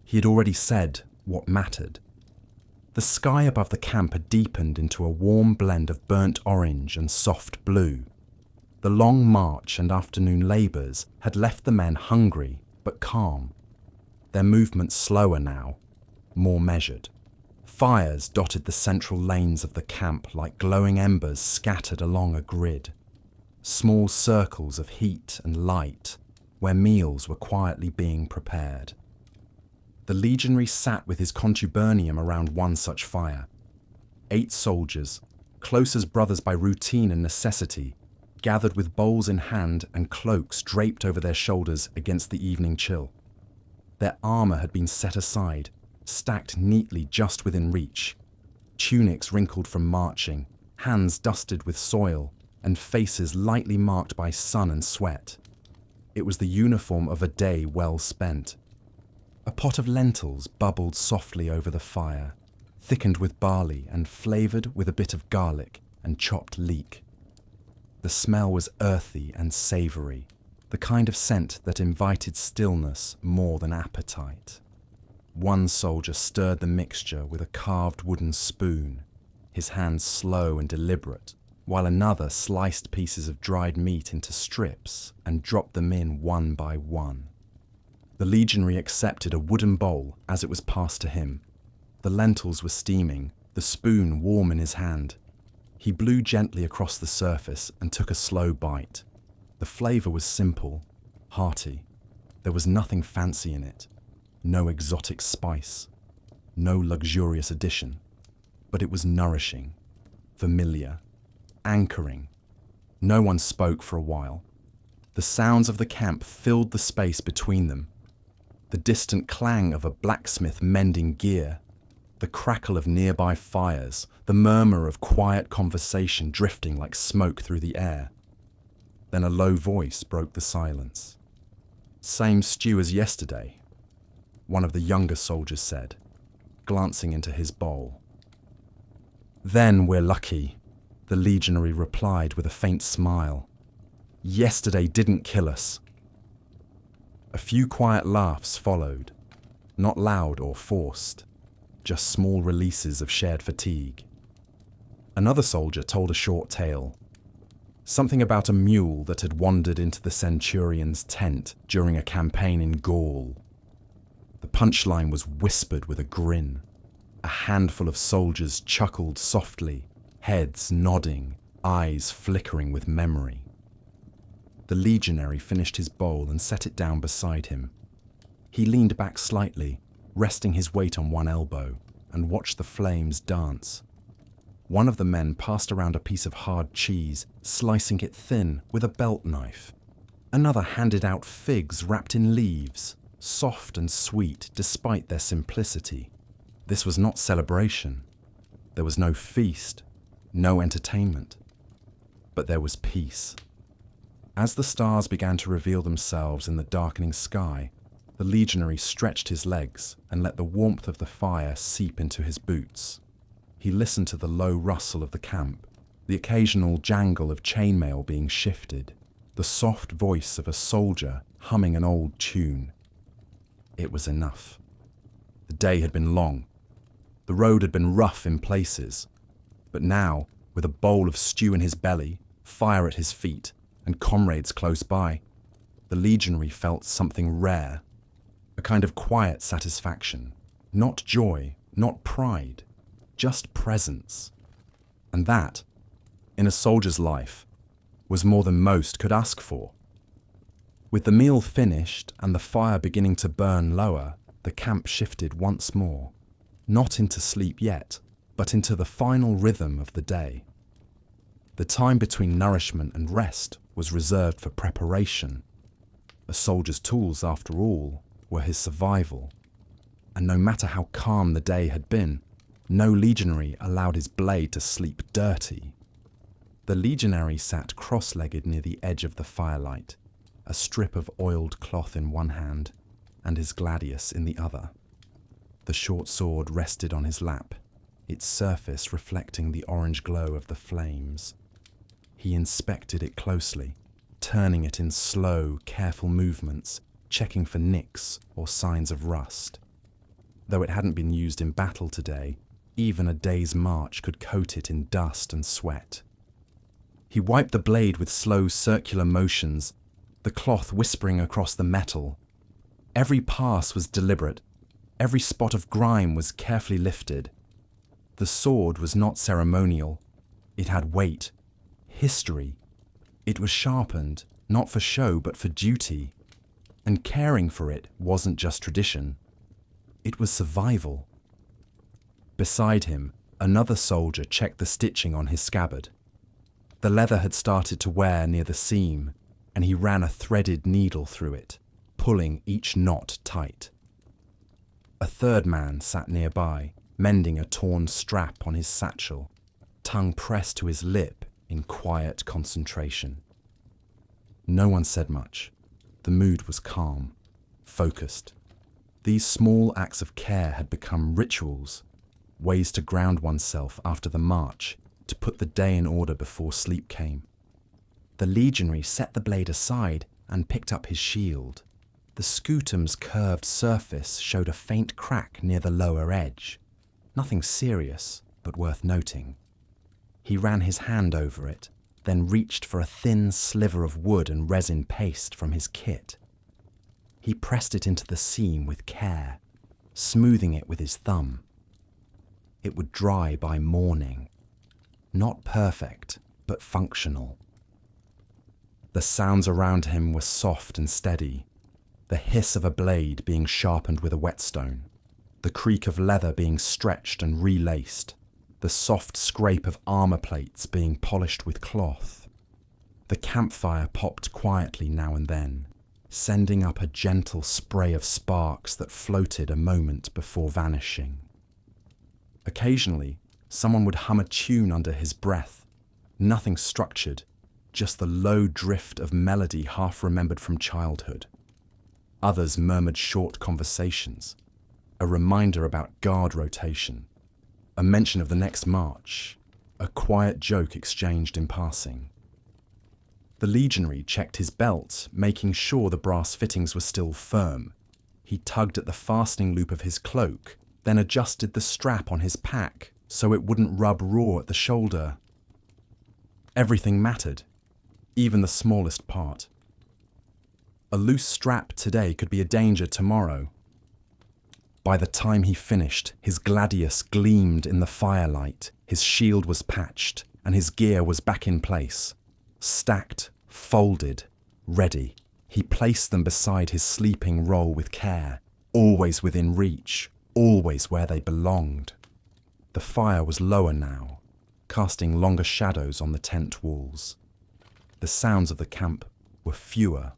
He had already said what mattered. The sky above the camp had deepened into a warm blend of burnt orange and soft blue. The long march and afternoon labours had left the men hungry but calm. Their movements slower now, more measured. Fires dotted the central lanes of the camp like glowing embers scattered along a grid. Small circles of heat and light, where meals were quietly being prepared. The legionary sat with his contubernarium around one such fire. 8 soldiers, close as brothers by routine and necessity, gathered with bowls in hand and cloaks draped over their shoulders against the evening chill. Their armour had been set aside, stacked neatly just within reach. Tunics wrinkled from marching, hands dusted with soil, and faces lightly marked by sun and sweat. It was the uniform of a day well spent. A pot of lentils bubbled softly over the fire, thickened with barley and flavoured with a bit of garlic and chopped leek. The smell was earthy and savoury, the kind of scent that invited stillness more than appetite. One soldier stirred the mixture with a carved wooden spoon, his hands slow and deliberate, while another sliced pieces of dried meat into strips and dropped them in one by one. The legionary accepted a wooden bowl as it was passed to him. The lentils were steaming, the spoon warm in his hand. He blew gently across the surface and took a slow bite. The flavour was simple, hearty. There was nothing fancy in it, no exotic spice, no luxurious addition, but it was nourishing, familiar, anchoring. No one spoke for a while. The sounds of the camp filled the space between them. The distant clang of a blacksmith mending gear, the crackle of nearby fires, the murmur of quiet conversation drifting like smoke through the air. Then a low voice broke the silence. "Same stew as yesterday," one of the younger soldiers said, glancing into his bowl. "Then we're lucky," the legionary replied with a faint smile. "Yesterday didn't kill us." A few quiet laughs followed, not loud or forced, just small releases of shared fatigue. Another soldier told a short tale, something about a mule that had wandered into the centurion's tent during a campaign in Gaul. The punchline was whispered with a grin. A handful of soldiers chuckled softly, heads nodding, eyes flickering with memory. The legionary finished his bowl and set it down beside him. He leaned back slightly, resting his weight on one elbow, and watched the flames dance. One of the men passed around a piece of hard cheese, slicing it thin with a belt knife. Another handed out figs wrapped in leaves, soft and sweet despite their simplicity. This was not celebration. There was no feast, no entertainment. But there was peace. As the stars began to reveal themselves in the darkening sky, the legionary stretched his legs and let the warmth of the fire seep into his boots. He listened to the low rustle of the camp, the occasional jangle of chainmail being shifted, the soft voice of a soldier humming an old tune. It was enough. The day had been long. The road had been rough in places. But now, with a bowl of stew in his belly, fire at his feet, and comrades close by, the legionary felt something rare, a kind of quiet satisfaction, not joy, not pride, just presence. And that, in a soldier's life, was more than most could ask for. With the meal finished and the fire beginning to burn lower, the camp shifted once more, not into sleep yet, but into the final rhythm of the day. The time between nourishment and rest was reserved for preparation. A soldier's tools, after all, were his survival. And no matter how calm the day had been, no legionary allowed his blade to sleep dirty. The legionary sat cross-legged near the edge of the firelight, a strip of oiled cloth in one hand and his gladius in the other. The short sword rested on his lap, its surface reflecting the orange glow of the flames. He inspected it closely, turning it in slow, careful movements, checking for nicks or signs of rust. Though it hadn't been used in battle today, even a day's march could coat it in dust and sweat. He wiped the blade with slow circular motions, the cloth whispering across the metal. Every pass was deliberate. Every spot of grime was carefully lifted. The sword was not ceremonial. It had weight, history. It was sharpened, not for show but for duty. And caring for it wasn't just tradition. It was survival. Beside him, another soldier checked the stitching on his scabbard. The leather had started to wear near the seam, and he ran a threaded needle through it, pulling each knot tight. A third man sat nearby, mending a torn strap on his satchel, tongue pressed to his lip in quiet concentration. No one said much. The mood was calm, focused. These small acts of care had become rituals, ways to ground oneself after the march, to put the day in order before sleep came. The legionary set the blade aside and picked up his shield. The scutum's curved surface showed a faint crack near the lower edge. Nothing serious, but worth noting. He ran his hand over it, then reached for a thin sliver of wood and resin paste from his kit. He pressed it into the seam with care, smoothing it with his thumb. It would dry by morning. Not perfect, but functional. The sounds around him were soft and steady, the hiss of a blade being sharpened with a whetstone, the creak of leather being stretched and relaced, the soft scrape of armor plates being polished with cloth. The campfire popped quietly now and then, sending up a gentle spray of sparks that floated a moment before vanishing. Occasionally, someone would hum a tune under his breath, nothing structured, just the low drift of melody half remembered from childhood. Others murmured short conversations, a reminder about guard rotation, a mention of the next march, a quiet joke exchanged in passing. The legionary checked his belt, making sure the brass fittings were still firm. He tugged at the fastening loop of his cloak, then adjusted the strap on his pack so it wouldn't rub raw at the shoulder. Everything mattered, even the smallest part. A loose strap today could be a danger tomorrow. By the time he finished, his gladius gleamed in the firelight, his shield was patched, and his gear was back in place. Stacked, folded, ready. He placed them beside his sleeping roll with care, always within reach, always where they belonged. The fire was lower now, casting longer shadows on the tent walls. The sounds of the camp were fewer,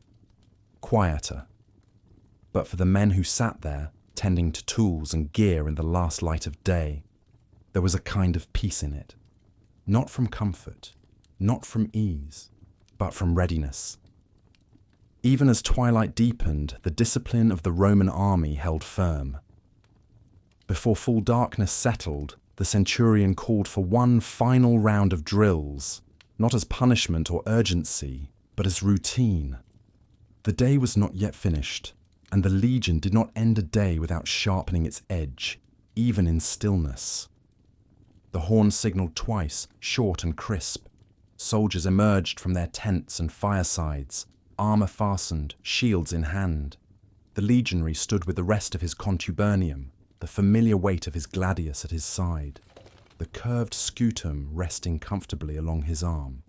quieter. But for the men who sat there, tending to tools and gear in the last light of day, there was a kind of peace in it. Not from comfort, not from ease, but from readiness. Even as twilight deepened, the discipline of the Roman army held firm. Before full darkness settled, the centurion called for one final round of drills, not as punishment or urgency, but as routine. The day was not yet finished, and the legion did not end a day without sharpening its edge, even in stillness. The horn signaled twice, short and crisp. Soldiers emerged from their tents and firesides, armor fastened, shields in hand. The legionary stood with the rest of his contubernium, the familiar weight of his gladius at his side, the curved scutum resting comfortably along his arm.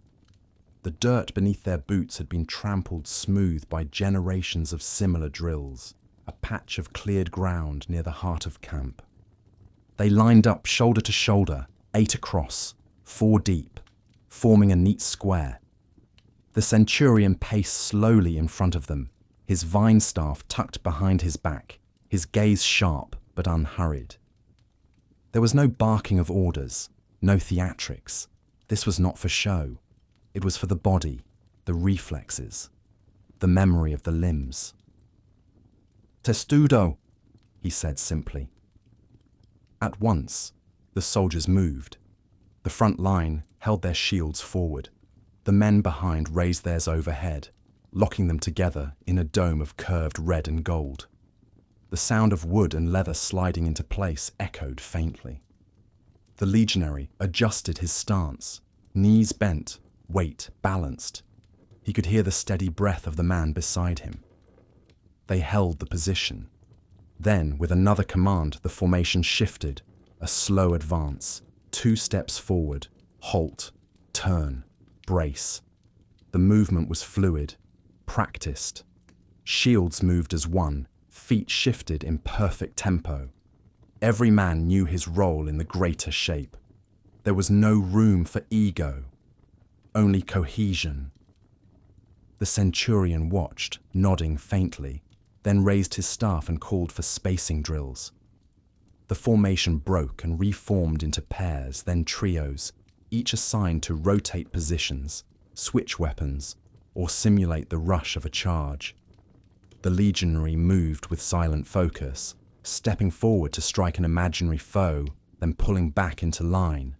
The dirt beneath their boots had been trampled smooth by generations of similar drills, a patch of cleared ground near the heart of camp. They lined up shoulder to shoulder, 8 across, 4 deep, forming a neat square. The centurion paced slowly in front of them, his vine staff tucked behind his back, his gaze sharp but unhurried. There was no barking of orders, no theatrics. This was not for show. It was for the body, the reflexes, the memory of the limbs. "Testudo," he said simply. At once, the soldiers moved. The front line held their shields forward. The men behind raised theirs overhead, locking them together in a dome of curved red and gold. The sound of wood and leather sliding into place echoed faintly. The legionary adjusted his stance, knees bent, weight balanced. He could hear the steady breath of the man beside him. They held the position. Then, with another command, the formation shifted, a slow advance, 2 steps forward, halt, turn, brace. The movement was fluid, practiced. Shields moved as one, feet shifted in perfect tempo. Every man knew his role in the greater shape. There was no room for ego, only cohesion. The centurion watched, nodding faintly, then raised his staff and called for spacing drills. The formation broke and reformed into pairs, then trios, each assigned to rotate positions, switch weapons, or simulate the rush of a charge. The legionary moved with silent focus, stepping forward to strike an imaginary foe, then pulling back into line.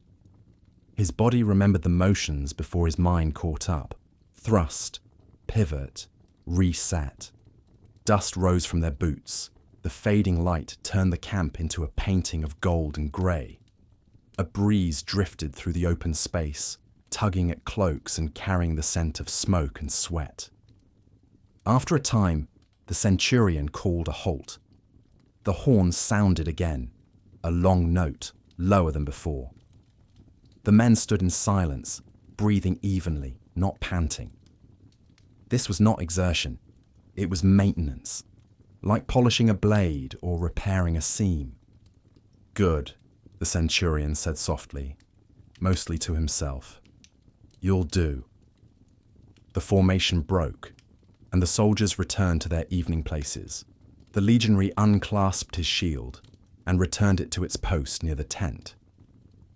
His body remembered the motions before his mind caught up. Thrust, pivot, reset. Dust rose from their boots. The fading light turned the camp into a painting of gold and grey. A breeze drifted through the open space, tugging at cloaks and carrying the scent of smoke and sweat. After a time, the centurion called a halt. The horn sounded again, a long note, lower than before. The men stood in silence, breathing evenly, not panting. This was not exertion. It was maintenance, like polishing a blade or repairing a seam. "Good," the centurion said softly, mostly to himself. "You'll do." The formation broke, and the soldiers returned to their evening places. The legionary unclasped his shield and returned it to its post near the tent.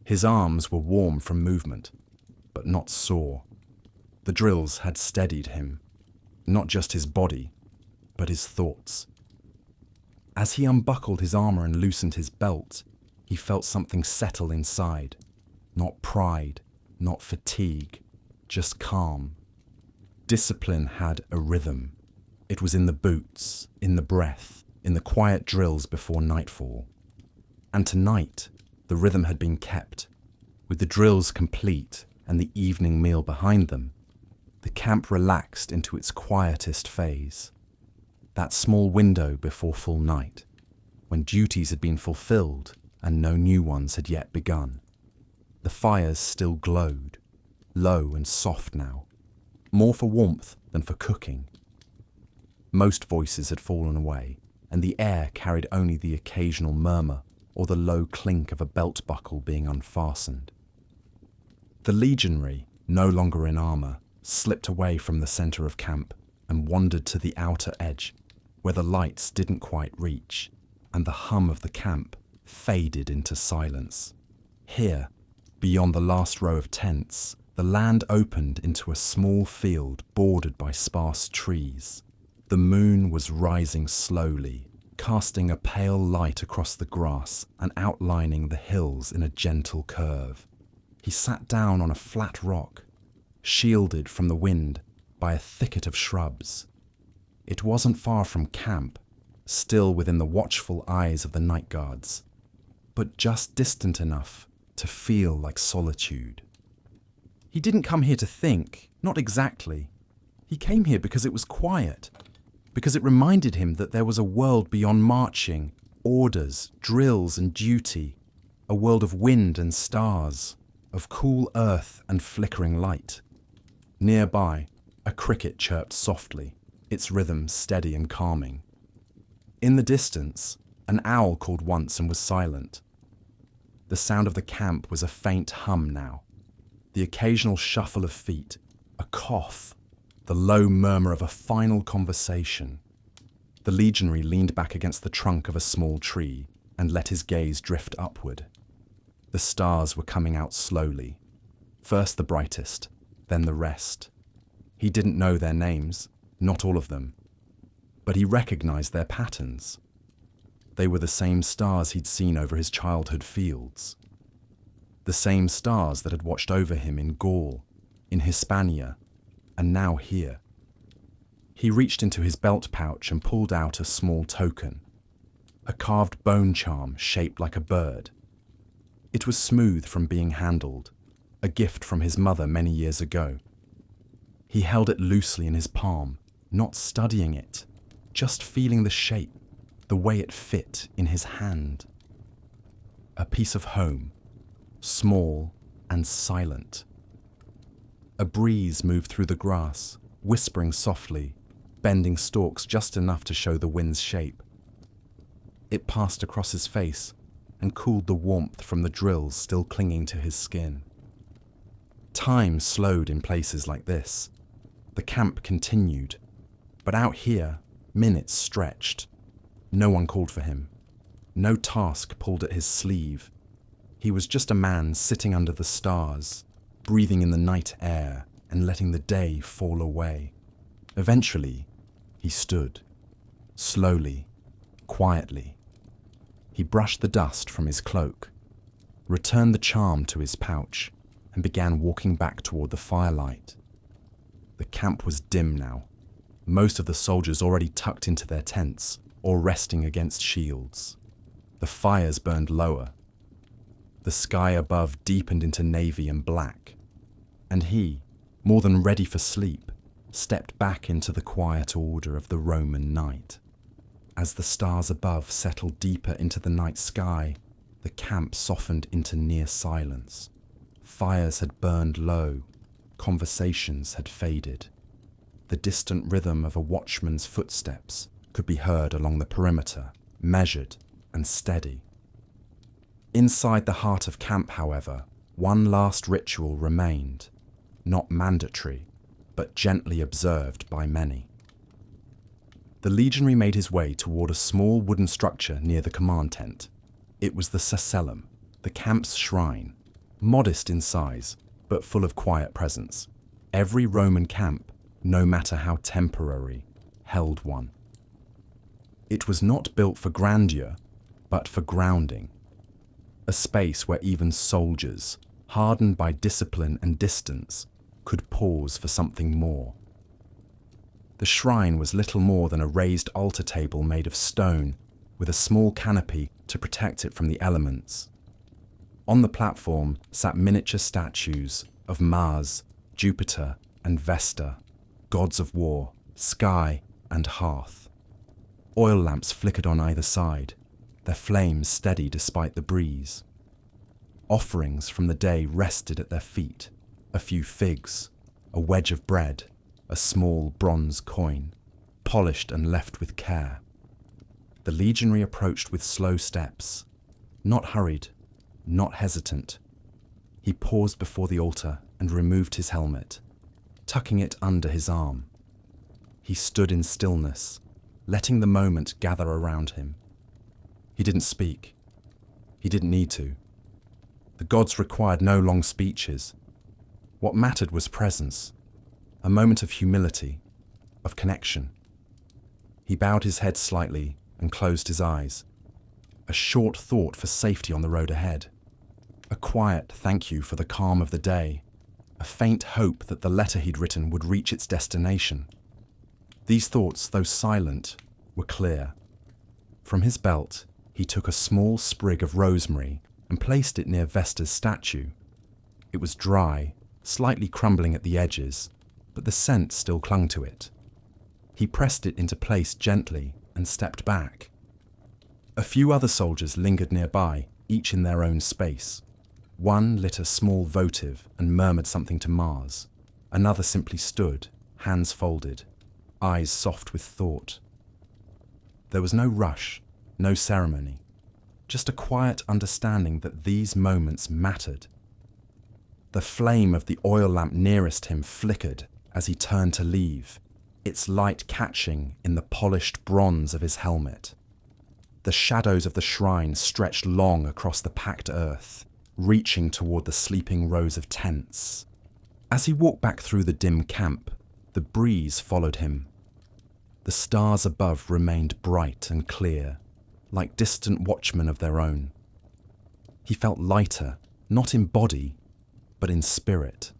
His arms were warm from movement, but not sore. The drills had steadied him, not just his body, but his thoughts. As he unbuckled his armor and loosened his belt, he felt something settle inside. Not pride, not fatigue, just calm. Discipline had a rhythm. It was in the boots, in the breath, in the quiet drills before nightfall. And tonight, the rhythm had been kept. With the drills complete and the evening meal behind them, the camp relaxed into its quietest phase. That small window before full night, when duties had been fulfilled and no new ones had yet begun. The fires still glowed, low and soft now, more for warmth than for cooking. Most voices had fallen away, and the air carried only the occasional murmur or the low clink of a belt buckle being unfastened. The legionary, no longer in armor, slipped away from the center of camp and wandered to the outer edge, where the lights didn't quite reach, and the hum of the camp faded into silence. Here, beyond the last row of tents, the land opened into a small field bordered by sparse trees. The moon was rising slowly, casting a pale light across the grass and outlining the hills in a gentle curve. He sat down on a flat rock, shielded from the wind by a thicket of shrubs. It wasn't far from camp, still within the watchful eyes of the night guards, but just distant enough to feel like solitude. He didn't come here to think, not exactly. He came here because it was quiet, because it reminded him that there was a world beyond marching, orders, drills and duty, a world of wind and stars, of cool earth and flickering light. Nearby, a cricket chirped softly, its rhythm steady and calming. In the distance, an owl called once and was silent. The sound of the camp was a faint hum now, the occasional shuffle of feet, a cough, the low murmur of a final conversation. The legionary leaned back against the trunk of a small tree and let his gaze drift upward. The stars were coming out slowly, first the brightest, then the rest. He didn't know their names, not all of them, but he recognized their patterns. They were the same stars he'd seen over his childhood fields. The same stars that had watched over him in Gaul, in Hispania, and now here. He reached into his belt pouch and pulled out a small token, a carved bone charm shaped like a bird. It was smooth from being handled, a gift from his mother many years ago. He held it loosely in his palm, not studying it, just feeling the shape, the way it fit in his hand. A piece of home, small and silent. A breeze moved through the grass, whispering softly, bending stalks just enough to show the wind's shape. It passed across his face and cooled the warmth from the drills still clinging to his skin. Time slowed in places like this. The camp continued, but out here, minutes stretched. No one called for him. No task pulled at his sleeve. He was just a man sitting under the stars, breathing in the night air and letting the day fall away. Eventually, he stood. Slowly, quietly, he brushed the dust from his cloak, returned the charm to his pouch, and began walking back toward the firelight. The camp was dim now, most of the soldiers already tucked into their tents or resting against shields. The fires burned lower. The sky above deepened into navy and black, and he, more than ready for sleep, stepped back into the quiet order of the Roman night. As the stars above settled deeper into the night sky, the camp softened into near silence. Fires had burned low, conversations had faded. The distant rhythm of a watchman's footsteps could be heard along the perimeter, measured and steady. Inside the heart of camp, however, one last ritual remained, not mandatory, but gently observed by many. The legionary made his way toward a small wooden structure near the command tent. It was the Sacellum, the camp's shrine, modest in size, but full of quiet presence. Every Roman camp, no matter how temporary, held one. It was not built for grandeur, but for grounding. A space where even soldiers, hardened by discipline and distance, could pause for something more. The shrine was little more than a raised altar table made of stone, with a small canopy to protect it from the elements. On the platform sat miniature statues of Mars, Jupiter, and Vesta, gods of war, sky, and hearth. Oil lamps flickered on either side, their flames steady despite the breeze. Offerings from the day rested at their feet, a few figs, a wedge of bread, a small bronze coin, polished and left with care. The legionary approached with slow steps, not hurried, not hesitant. He paused before the altar and removed his helmet, tucking it under his arm. He stood in stillness, letting the moment gather around him. He didn't speak. He didn't need to. The gods required no long speeches. What mattered was presence, a moment of humility, of connection. He bowed his head slightly and closed his eyes. A short thought for safety on the road ahead. A quiet thank you for the calm of the day. A faint hope that the letter he'd written would reach its destination. These thoughts, though silent, were clear. From his belt, he took a small sprig of rosemary and placed it near Vesta's statue. It was dry, slightly crumbling at the edges, but the scent still clung to it. He pressed it into place gently and stepped back. A few other soldiers lingered nearby, each in their own space. One lit a small votive and murmured something to Mars. Another simply stood, hands folded, eyes soft with thought. There was no rush, no ceremony, just a quiet understanding that these moments mattered. The flame of the oil lamp nearest him flickered as he turned to leave, its light catching in the polished bronze of his helmet. The shadows of the shrine stretched long across the packed earth, reaching toward the sleeping rows of tents. As he walked back through the dim camp, the breeze followed him. The stars above remained bright and clear, like distant watchmen of their own. He felt lighter, not in body, but in spirit,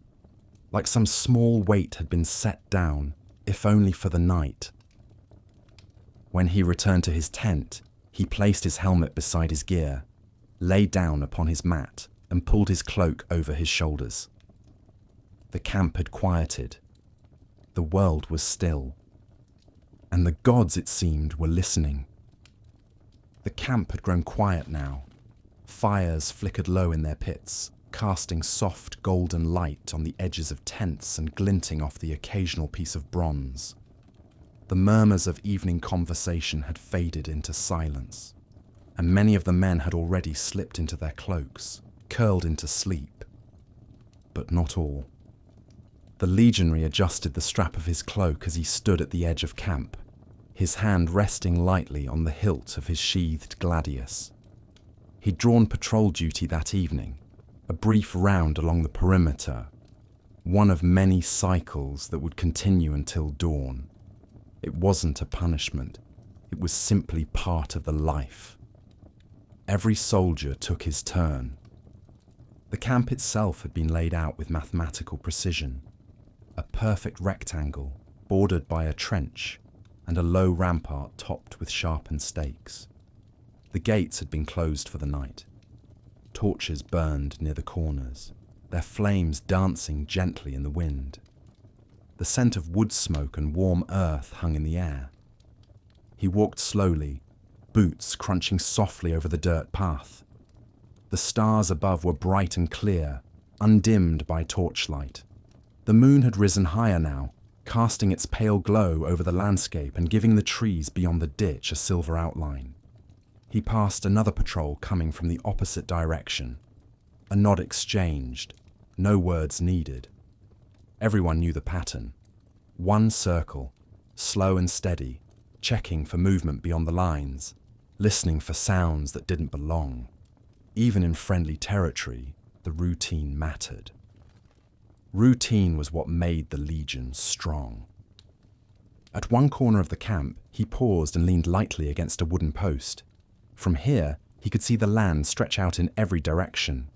like some small weight had been set down, if only for the night. When he returned to his tent, he placed his helmet beside his gear, lay down upon his mat, and pulled his cloak over his shoulders. The camp had quieted. The world was still. And the gods, it seemed, were listening. The camp had grown quiet now. Fires flickered low in their pits, casting soft golden light on the edges of tents and glinting off the occasional piece of bronze. The murmurs of evening conversation had faded into silence, and many of the men had already slipped into their cloaks, curled into sleep. But not all. The legionary adjusted the strap of his cloak as he stood at the edge of camp, his hand resting lightly on the hilt of his sheathed gladius. He'd drawn patrol duty that evening, a brief round along the perimeter, one of many cycles that would continue until dawn. It wasn't a punishment. It was simply part of the life. Every soldier took his turn. The camp itself had been laid out with mathematical precision. A perfect rectangle bordered by a trench and a low rampart topped with sharpened stakes. The gates had been closed for the night. Torches burned near the corners, their flames dancing gently in the wind. The scent of wood smoke and warm earth hung in the air. He walked slowly, boots crunching softly over the dirt path. The stars above were bright and clear, undimmed by torchlight. The moon had risen higher now, casting its pale glow over the landscape and giving the trees beyond the ditch a silver outline. He passed another patrol coming from the opposite direction. A nod exchanged, no words needed. Everyone knew the pattern. One circle, slow and steady, checking for movement beyond the lines, listening for sounds that didn't belong. Even in friendly territory, the routine mattered. Routine was what made the Legion strong. At one corner of the camp, he paused and leaned lightly against a wooden post. From here, he could see the land stretch out in every direction.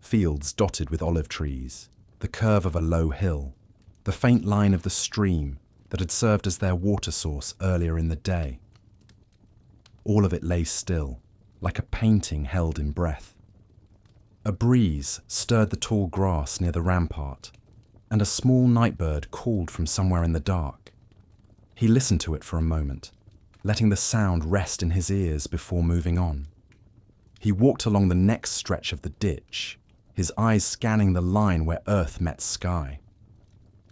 Fields dotted with olive trees, the curve of a low hill, the faint line of the stream that had served as their water source earlier in the day. All of it lay still, like a painting held in breath. A breeze stirred the tall grass near the rampart, and a small nightbird called from somewhere in the dark. He listened to it for a moment, letting the sound rest in his ears before moving on. He walked along the next stretch of the ditch, his eyes scanning the line where earth met sky.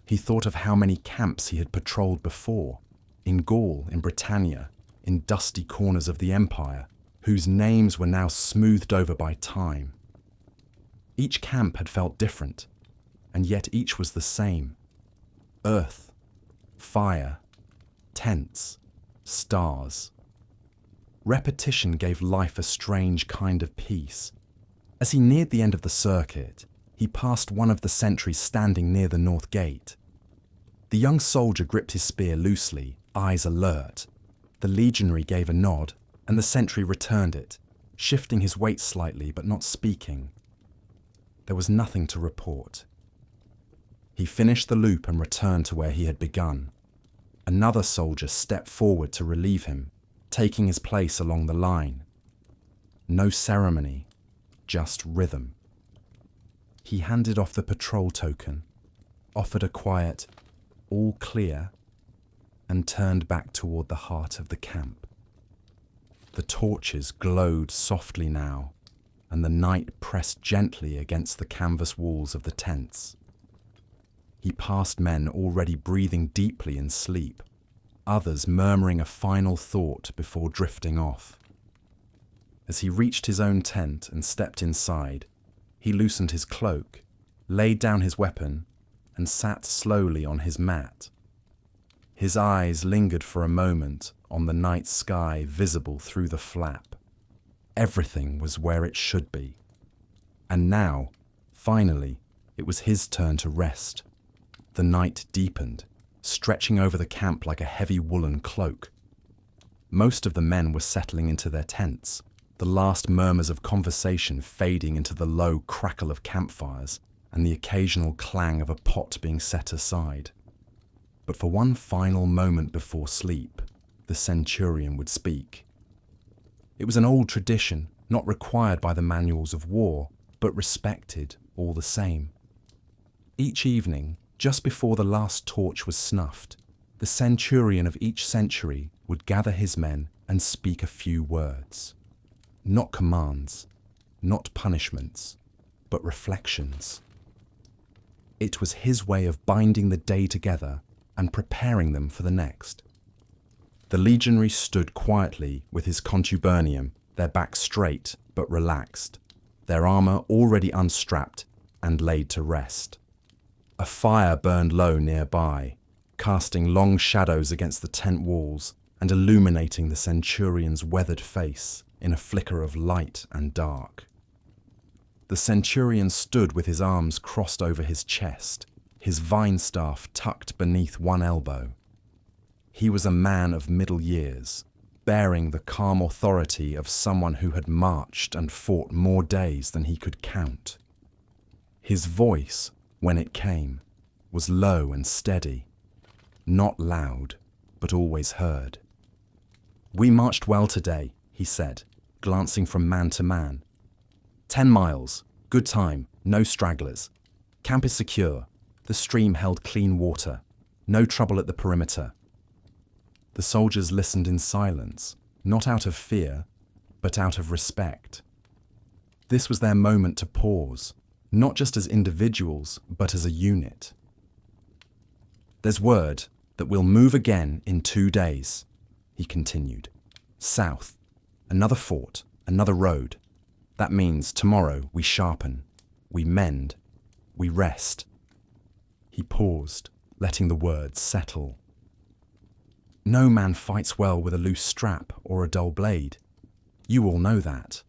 He thought of how many camps he had patrolled before, in Gaul, in Britannia, in dusty corners of the Empire, whose names were now smoothed over by time. Each camp had felt different, and yet each was the same. Earth, fire, tents, stars. Repetition gave life a strange kind of peace. As he neared the end of the circuit, he passed one of the sentries standing near the north gate. The young soldier gripped his spear loosely, eyes alert. The legionary gave a nod, and the sentry returned it, shifting his weight slightly but not speaking. There was nothing to report. He finished the loop and returned to where he had begun. Another soldier stepped forward to relieve him, taking his place along the line. No ceremony, just rhythm. He handed off the patrol token, offered a quiet, "all clear," and turned back toward the heart of the camp. The torches glowed softly now, and the night pressed gently against the canvas walls of the tents. He passed men already breathing deeply in sleep, others murmuring a final thought before drifting off. As he reached his own tent and stepped inside, he loosened his cloak, laid down his weapon, and sat slowly on his mat. His eyes lingered for a moment on the night sky visible through the flap. Everything was where it should be. And now, finally, it was his turn to rest. The night deepened, stretching over the camp like a heavy woolen cloak. Most of the men were settling into their tents, the last murmurs of conversation fading into the low crackle of campfires and the occasional clang of a pot being set aside. But for one final moment before sleep, the centurion would speak. It was an old tradition, not required by the manuals of war, but respected all the same. Each evening, just before the last torch was snuffed, the centurion of each century would gather his men and speak a few words. Not commands, not punishments, but reflections. It was his way of binding the day together and preparing them for the next. The legionary stood quietly with his contubernium, their backs straight but relaxed, their armour already unstrapped and laid to rest. A fire burned low nearby, casting long shadows against the tent walls and illuminating the centurion's weathered face in a flicker of light and dark. The centurion stood with his arms crossed over his chest, his vine staff tucked beneath one elbow. He was a man of middle years, bearing the calm authority of someone who had marched and fought more days than he could count. His voice, when it came, was low and steady, not loud, but always heard. "We marched well today," he said, glancing from man to man. 10 miles, good time, no stragglers. Camp is secure. The stream held clean water. No trouble at the perimeter." The soldiers listened in silence, not out of fear, but out of respect. This was their moment to pause, not just as individuals, but as a unit. "There's word that we'll move again in 2 days," he continued. "South, another fort, another road. That means tomorrow we sharpen, we mend, we rest." He paused, letting the words settle. "No man fights well with a loose strap or a dull blade. You all know that.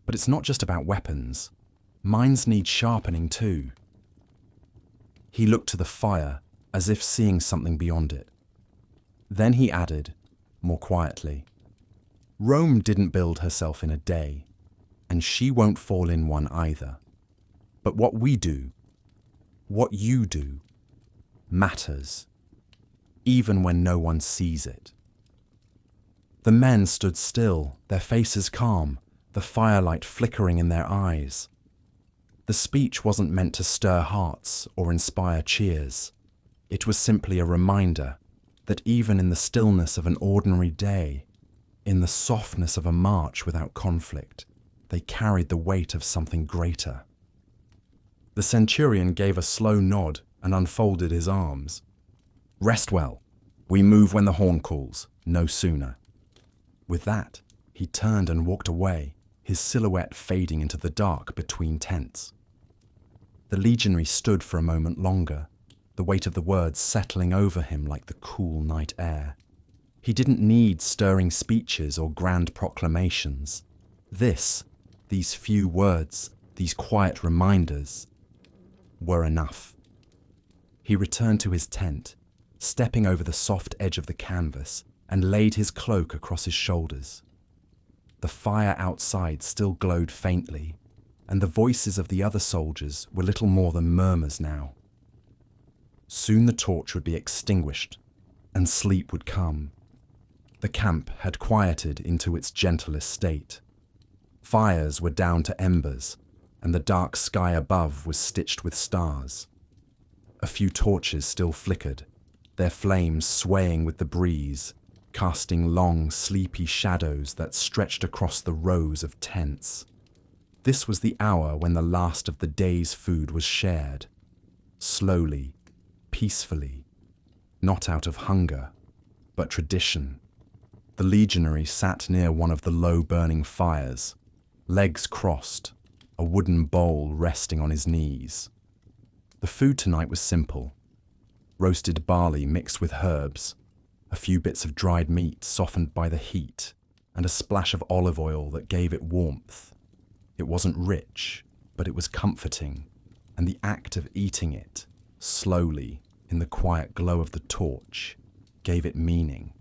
But it's not just about weapons. Minds need sharpening too." He looked to the fire, as if seeing something beyond it. Then he added, more quietly, "Rome didn't build herself in a day, and she won't fall in one either. But what we do, what you do, matters, even when no one sees it." The men stood still, their faces calm, the firelight flickering in their eyes. The speech wasn't meant to stir hearts or inspire cheers. It was simply a reminder that even in the stillness of an ordinary day, in the softness of a march without conflict, they carried the weight of something greater. The centurion gave a slow nod and unfolded his arms. "Rest well. We move when the horn calls, no sooner." With that, he turned and walked away, his silhouette fading into the dark between tents. The legionary stood for a moment longer, the weight of the words settling over him like the cool night air. He didn't need stirring speeches or grand proclamations. These few words, these quiet reminders, were enough. He returned to his tent, stepping over the soft edge of the canvas, and laid his cloak across his shoulders. The fire outside still glowed faintly, and the voices of the other soldiers were little more than murmurs now. Soon the torch would be extinguished, and sleep would come. The camp had quieted into its gentlest state. Fires were down to embers, and the dark sky above was stitched with stars. A few torches still flickered, their flames swaying with the breeze, casting long, sleepy shadows that stretched across the rows of tents. This was the hour when the last of the day's food was shared, slowly, peacefully, not out of hunger, but tradition. The legionary sat near one of the low-burning fires, legs crossed, a wooden bowl resting on his knees. The food tonight was simple: roasted barley mixed with herbs, a few bits of dried meat softened by the heat, and a splash of olive oil that gave it warmth. It wasn't rich, but it was comforting, and the act of eating it, slowly, in the quiet glow of the torch, gave it meaning.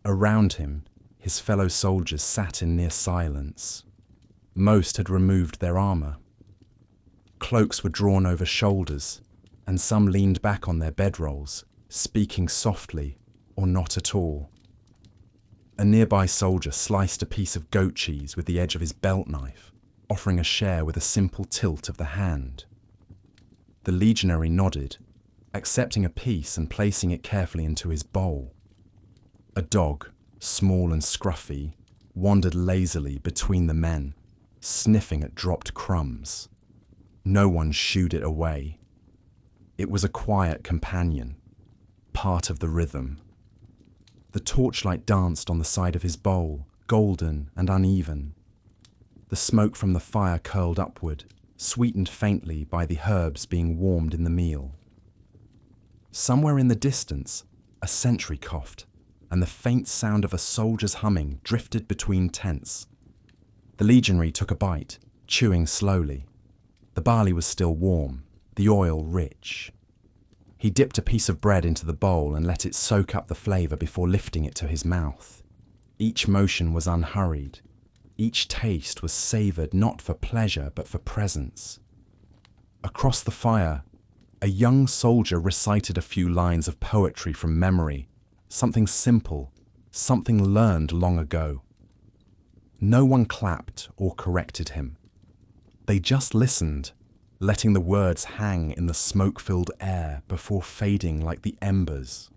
Around him, his fellow soldiers sat in near silence. Most had removed their armor. Cloaks were drawn over shoulders, and some leaned back on their bedrolls, speaking softly or not at all. A nearby soldier sliced a piece of goat cheese with the edge of his belt knife, offering a share with a simple tilt of the hand. The legionary nodded, accepting a piece and placing it carefully into his bowl. A dog, small and scruffy, wandered lazily between the men, sniffing at dropped crumbs. No one shooed it away. It was a quiet companion, part of the rhythm. The torchlight danced on the side of his bowl, golden and uneven. The smoke from the fire curled upward, sweetened faintly by the herbs being warmed in the meal. Somewhere in the distance, a sentry coughed, and the faint sound of a soldier's humming drifted between tents. The legionary took a bite, chewing slowly. The barley was still warm, the oil rich. He dipped a piece of bread into the bowl and let it soak up the flavor before lifting it to his mouth. Each motion was unhurried. Each taste was savoured not for pleasure but for presence. Across the fire, a young soldier recited a few lines of poetry from memory, something simple, something learned long ago. No one clapped or corrected him. They just listened, letting the words hang in the smoke-filled air before fading like the embers.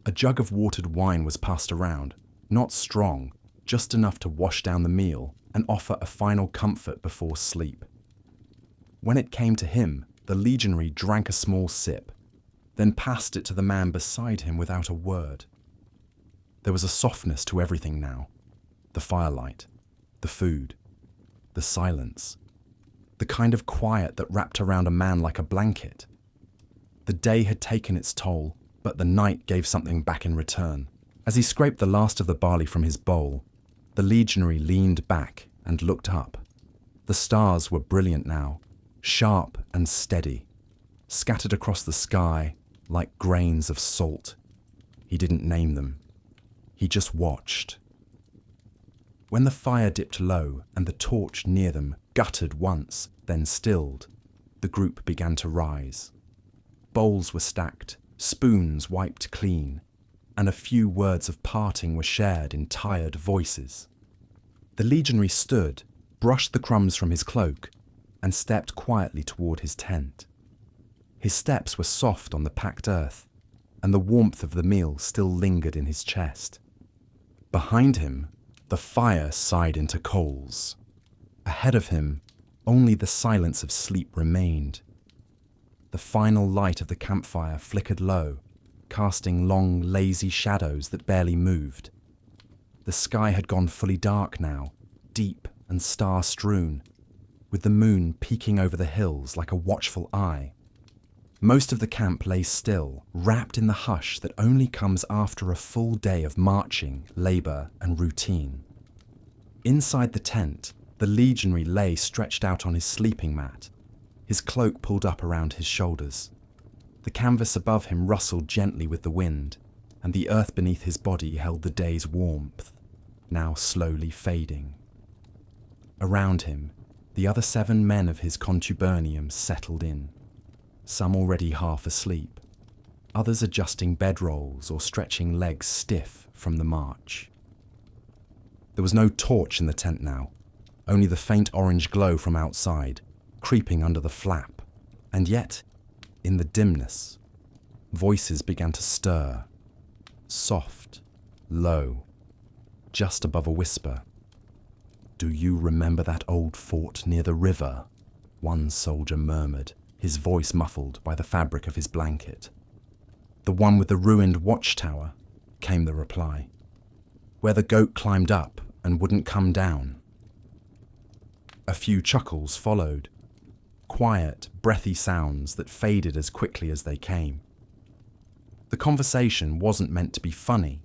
A jug of watered wine was passed around, not strong, just enough to wash down the meal and offer a final comfort before sleep. When it came to him, the legionary drank a small sip, then passed it to the man beside him without a word. There was a softness to everything now. The firelight, the food, the silence, the kind of quiet that wrapped around a man like a blanket. The day had taken its toll, but the night gave something back in return. As he scraped the last of the barley from his bowl, the legionary leaned back and looked up. The stars were brilliant now, sharp and steady, scattered across the sky like grains of salt. He didn't name them. He just watched. When the fire dipped low and the torch near them guttered once, then stilled, the group began to rise. Bowls were stacked, spoons wiped clean, and a few words of parting were shared in tired voices. The legionary stood, brushed the crumbs from his cloak, and stepped quietly toward his tent. His steps were soft on the packed earth, and the warmth of the meal still lingered in his chest. Behind him, the fire sighed into coals. Ahead of him, only the silence of sleep remained. The final light of the campfire flickered low, casting long, lazy shadows that barely moved. The sky had gone fully dark now, deep and star-strewn, with the moon peeking over the hills like a watchful eye. Most of the camp lay still, wrapped in the hush that only comes after a full day of marching, labour and routine. Inside the tent, the legionary lay stretched out on his sleeping mat, his cloak pulled up around his shoulders. The canvas above him rustled gently with the wind, and the earth beneath his body held the day's warmth, now slowly fading. Around him, the other 7 men of his contubernium settled in, some already half asleep, others adjusting bedrolls or stretching legs stiff from the march. There was no torch in the tent now, only the faint orange glow from outside, creeping under the flap, and yet, in the dimness, voices began to stir, soft, low, just above a whisper. "Do you remember that old fort near the river?" one soldier murmured, his voice muffled by the fabric of his blanket. "The one with the ruined watchtower," came the reply, "where the goat climbed up and wouldn't come down." A few chuckles followed, quiet, breathy sounds that faded as quickly as they came. The conversation wasn't meant to be funny,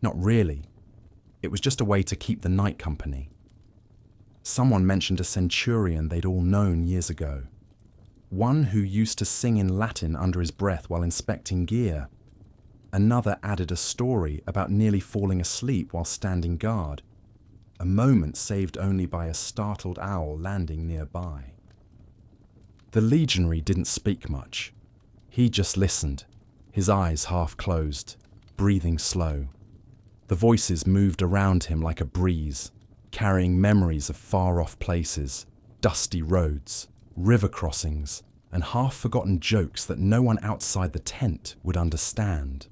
not really. It was just a way to keep the night company. Someone mentioned a centurion they'd all known years ago, one who used to sing in Latin under his breath while inspecting gear. Another added a story about nearly falling asleep while standing guard, a moment saved only by a startled owl landing nearby. The legionary didn't speak much. He just listened, his eyes half closed, breathing slow. The voices moved around him like a breeze, carrying memories of far-off places, dusty roads, river crossings, and half-forgotten jokes that no one outside the tent would understand.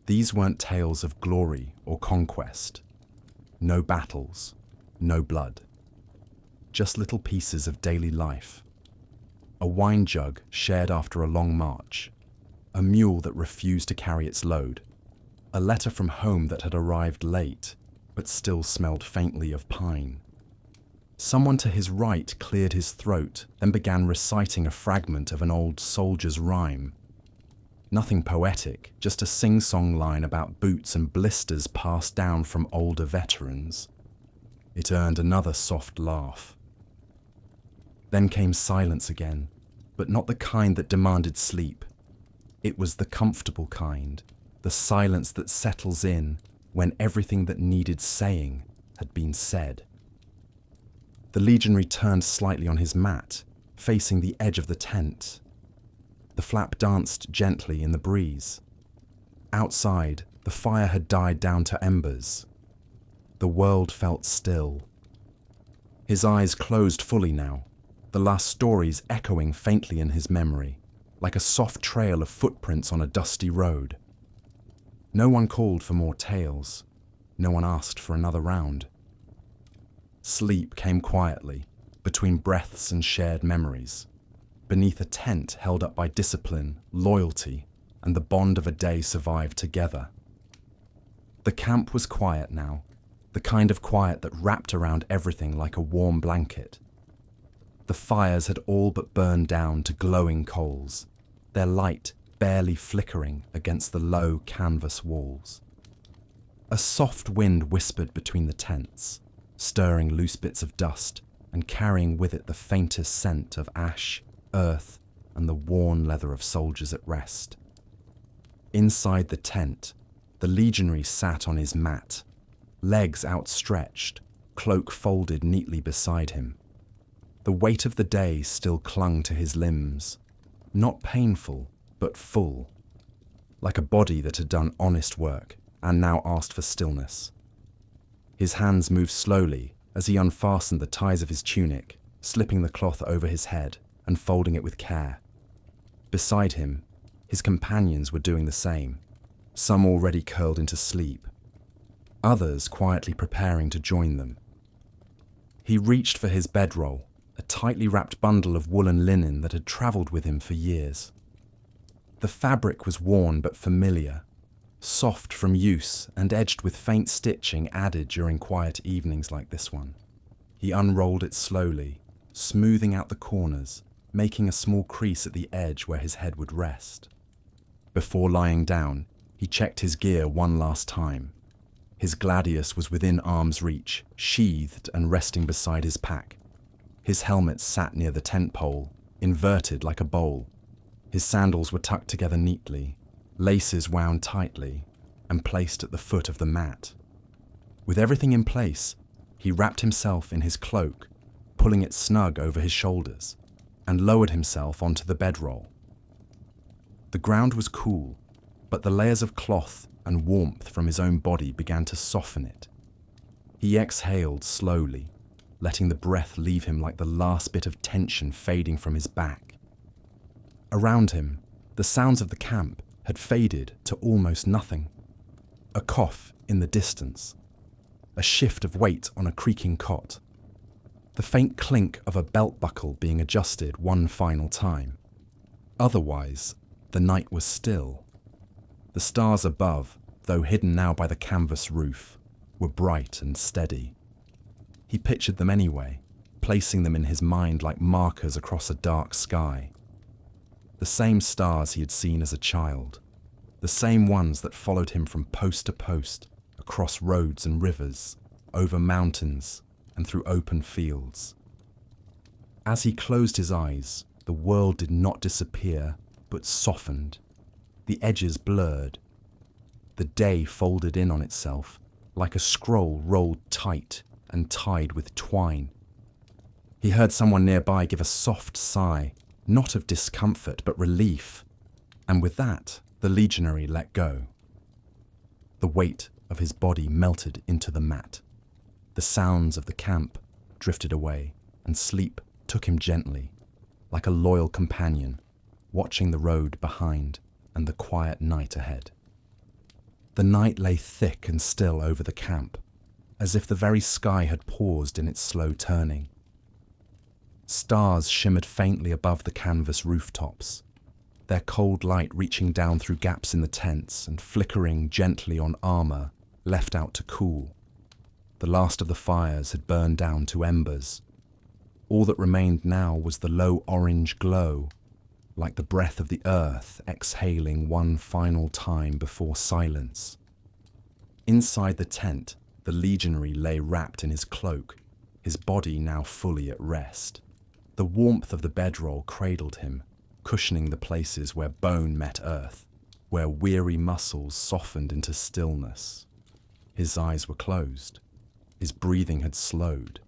These weren't tales of glory or conquest. No battles, no blood. Just little pieces of daily life. A wine jug shared after a long march. A mule that refused to carry its load. A letter from home that had arrived late, but still smelled faintly of pine. Someone to his right cleared his throat, then began reciting a fragment of an old soldier's rhyme. Nothing poetic, just a sing-song line about boots and blisters passed down from older veterans. It earned another soft laugh. Then came silence again, but not the kind that demanded sleep. It was the comfortable kind, the silence that settles in, when everything that needed saying had been said. The Legionary turned slightly on his mat, facing the edge of the tent. The flap danced gently in the breeze. Outside, the fire had died down to embers. The world felt still. His eyes closed fully now, the last stories echoing faintly in his memory, like a soft trail of footprints on a dusty road. No one called for more tales. No one asked for another round. Sleep came quietly, between breaths and shared memories, beneath a tent held up by discipline, loyalty, and the bond of a day survived together. The camp was quiet now, the kind of quiet that wrapped around everything like a warm blanket. The fires had all but burned down to glowing coals, their light barely flickering against the low canvas walls. A soft wind whispered between the tents, stirring loose bits of dust and carrying with it the faintest scent of ash, earth, and the worn leather of soldiers at rest. Inside the tent, the Legionary sat on his mat, legs outstretched, cloak folded neatly beside him. The weight of the day still clung to his limbs, not painful, but full, like a body that had done honest work and now asked for stillness. His hands moved slowly as he unfastened the ties of his tunic, slipping the cloth over his head and folding it with care. Beside him, his companions were doing the same, some already curled into sleep, others quietly preparing to join them. He reached for his bedroll, a tightly wrapped bundle of woolen linen that had travelled with him for years. The fabric was worn but familiar, soft from use and edged with faint stitching added during quiet evenings like this one. He unrolled it slowly, smoothing out the corners, making a small crease at the edge where his head would rest. Before lying down, he checked his gear one last time. His gladius was within arm's reach, sheathed and resting beside his pack. His helmet sat near the tent pole, inverted like a bowl. His sandals were tucked together neatly, laces wound tightly, and placed at the foot of the mat. With everything in place, he wrapped himself in his cloak, pulling it snug over his shoulders, and lowered himself onto the bedroll. The ground was cool, but the layers of cloth and warmth from his own body began to soften it. He exhaled slowly, letting the breath leave him like the last bit of tension fading from his back. Around him, the sounds of the camp had faded to almost nothing. A cough in the distance, a shift of weight on a creaking cot, the faint clink of a belt buckle being adjusted one final time. Otherwise, the night was still. The stars above, though hidden now by the canvas roof, were bright and steady. He pictured them anyway, placing them in his mind like markers across a dark sky. The same stars he had seen as a child, the same ones that followed him from post to post, across roads and rivers, over mountains and through open fields. As he closed his eyes, the world did not disappear, but softened. The edges blurred. The day folded in on itself, like a scroll rolled tight and tied with twine. He heard someone nearby give a soft sigh, not of discomfort but relief, and with that, the Legionary let go. The weight of his body melted into the mat. The sounds of the camp drifted away, and sleep took him gently, like a loyal companion, watching the road behind and the quiet night ahead. The night lay thick and still over the camp, as if the very sky had paused in its slow turning. Stars shimmered faintly above the canvas rooftops, their cold light reaching down through gaps in the tents and flickering gently on armor left out to cool. The last of the fires had burned down to embers. All that remained now was the low orange glow, like the breath of the earth exhaling one final time before silence. Inside the tent, the Legionary lay wrapped in his cloak, his body now fully at rest. The warmth of the bedroll cradled him, cushioning the places where bone met earth, where weary muscles softened into stillness. His eyes were closed. His breathing had slowed.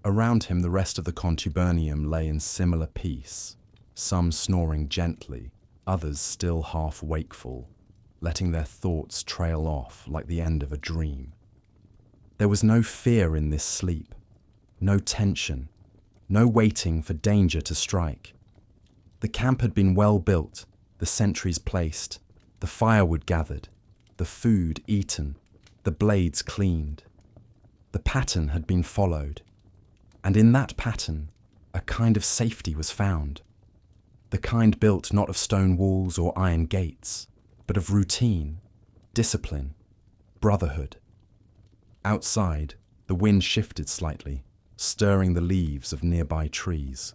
Around him, the rest of the contubernium lay in similar peace, some snoring gently, others still half wakeful, letting their thoughts trail off like the end of a dream. There was no fear in this sleep, no tension, no waiting for danger to strike. The camp had been well built, the sentries placed, the firewood gathered, the food eaten, the blades cleaned. The pattern had been followed, and in that pattern, a kind of safety was found. The kind built not of stone walls or iron gates, but of routine, discipline, brotherhood. Outside, the wind shifted slightly, stirring the leaves of nearby trees.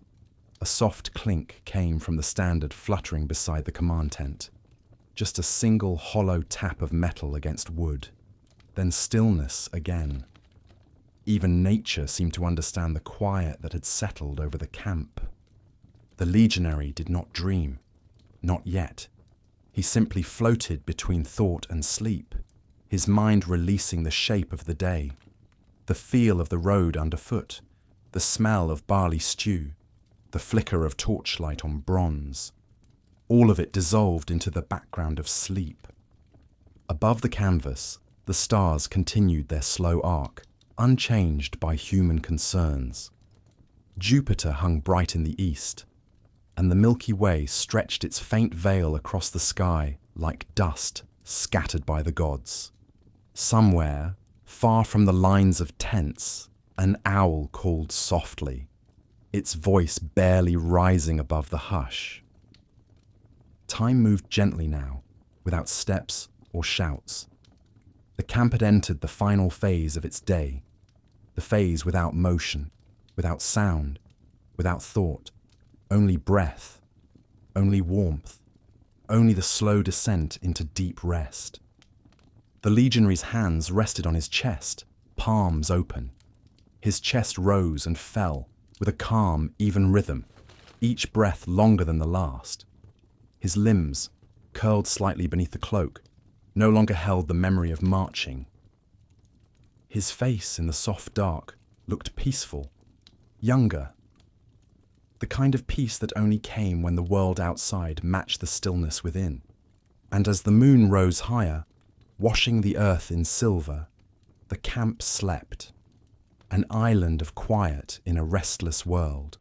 A soft clink came from the standard fluttering beside the command tent. Just a single hollow tap of metal against wood. Then stillness again. Even nature seemed to understand the quiet that had settled over the camp. The Legionary did not dream. Not yet. He simply floated between thought and sleep, his mind releasing the shape of the day, the feel of the road underfoot, the smell of barley stew, the flicker of torchlight on bronze. All of it dissolved into the background of sleep. Above the canvas, the stars continued their slow arc, unchanged by human concerns. Jupiter hung bright in the east, and the Milky Way stretched its faint veil across the sky like dust scattered by the gods. Somewhere, far from the lines of tents, an owl called softly, its voice barely rising above the hush. Time moved gently now, without steps or shouts. The camp had entered the final phase of its day, the phase without motion, without sound, without thought, only breath, only warmth, only the slow descent into deep rest. The Legionary's hands rested on his chest, palms open. His chest rose and fell with a calm, even rhythm, each breath longer than the last. His limbs, curled slightly beneath the cloak, no longer held the memory of marching. His face in the soft dark looked peaceful, younger. The kind of peace that only came when the world outside matched the stillness within. And as the moon rose higher, washing the earth in silver, the camp slept, an island of quiet in a restless world.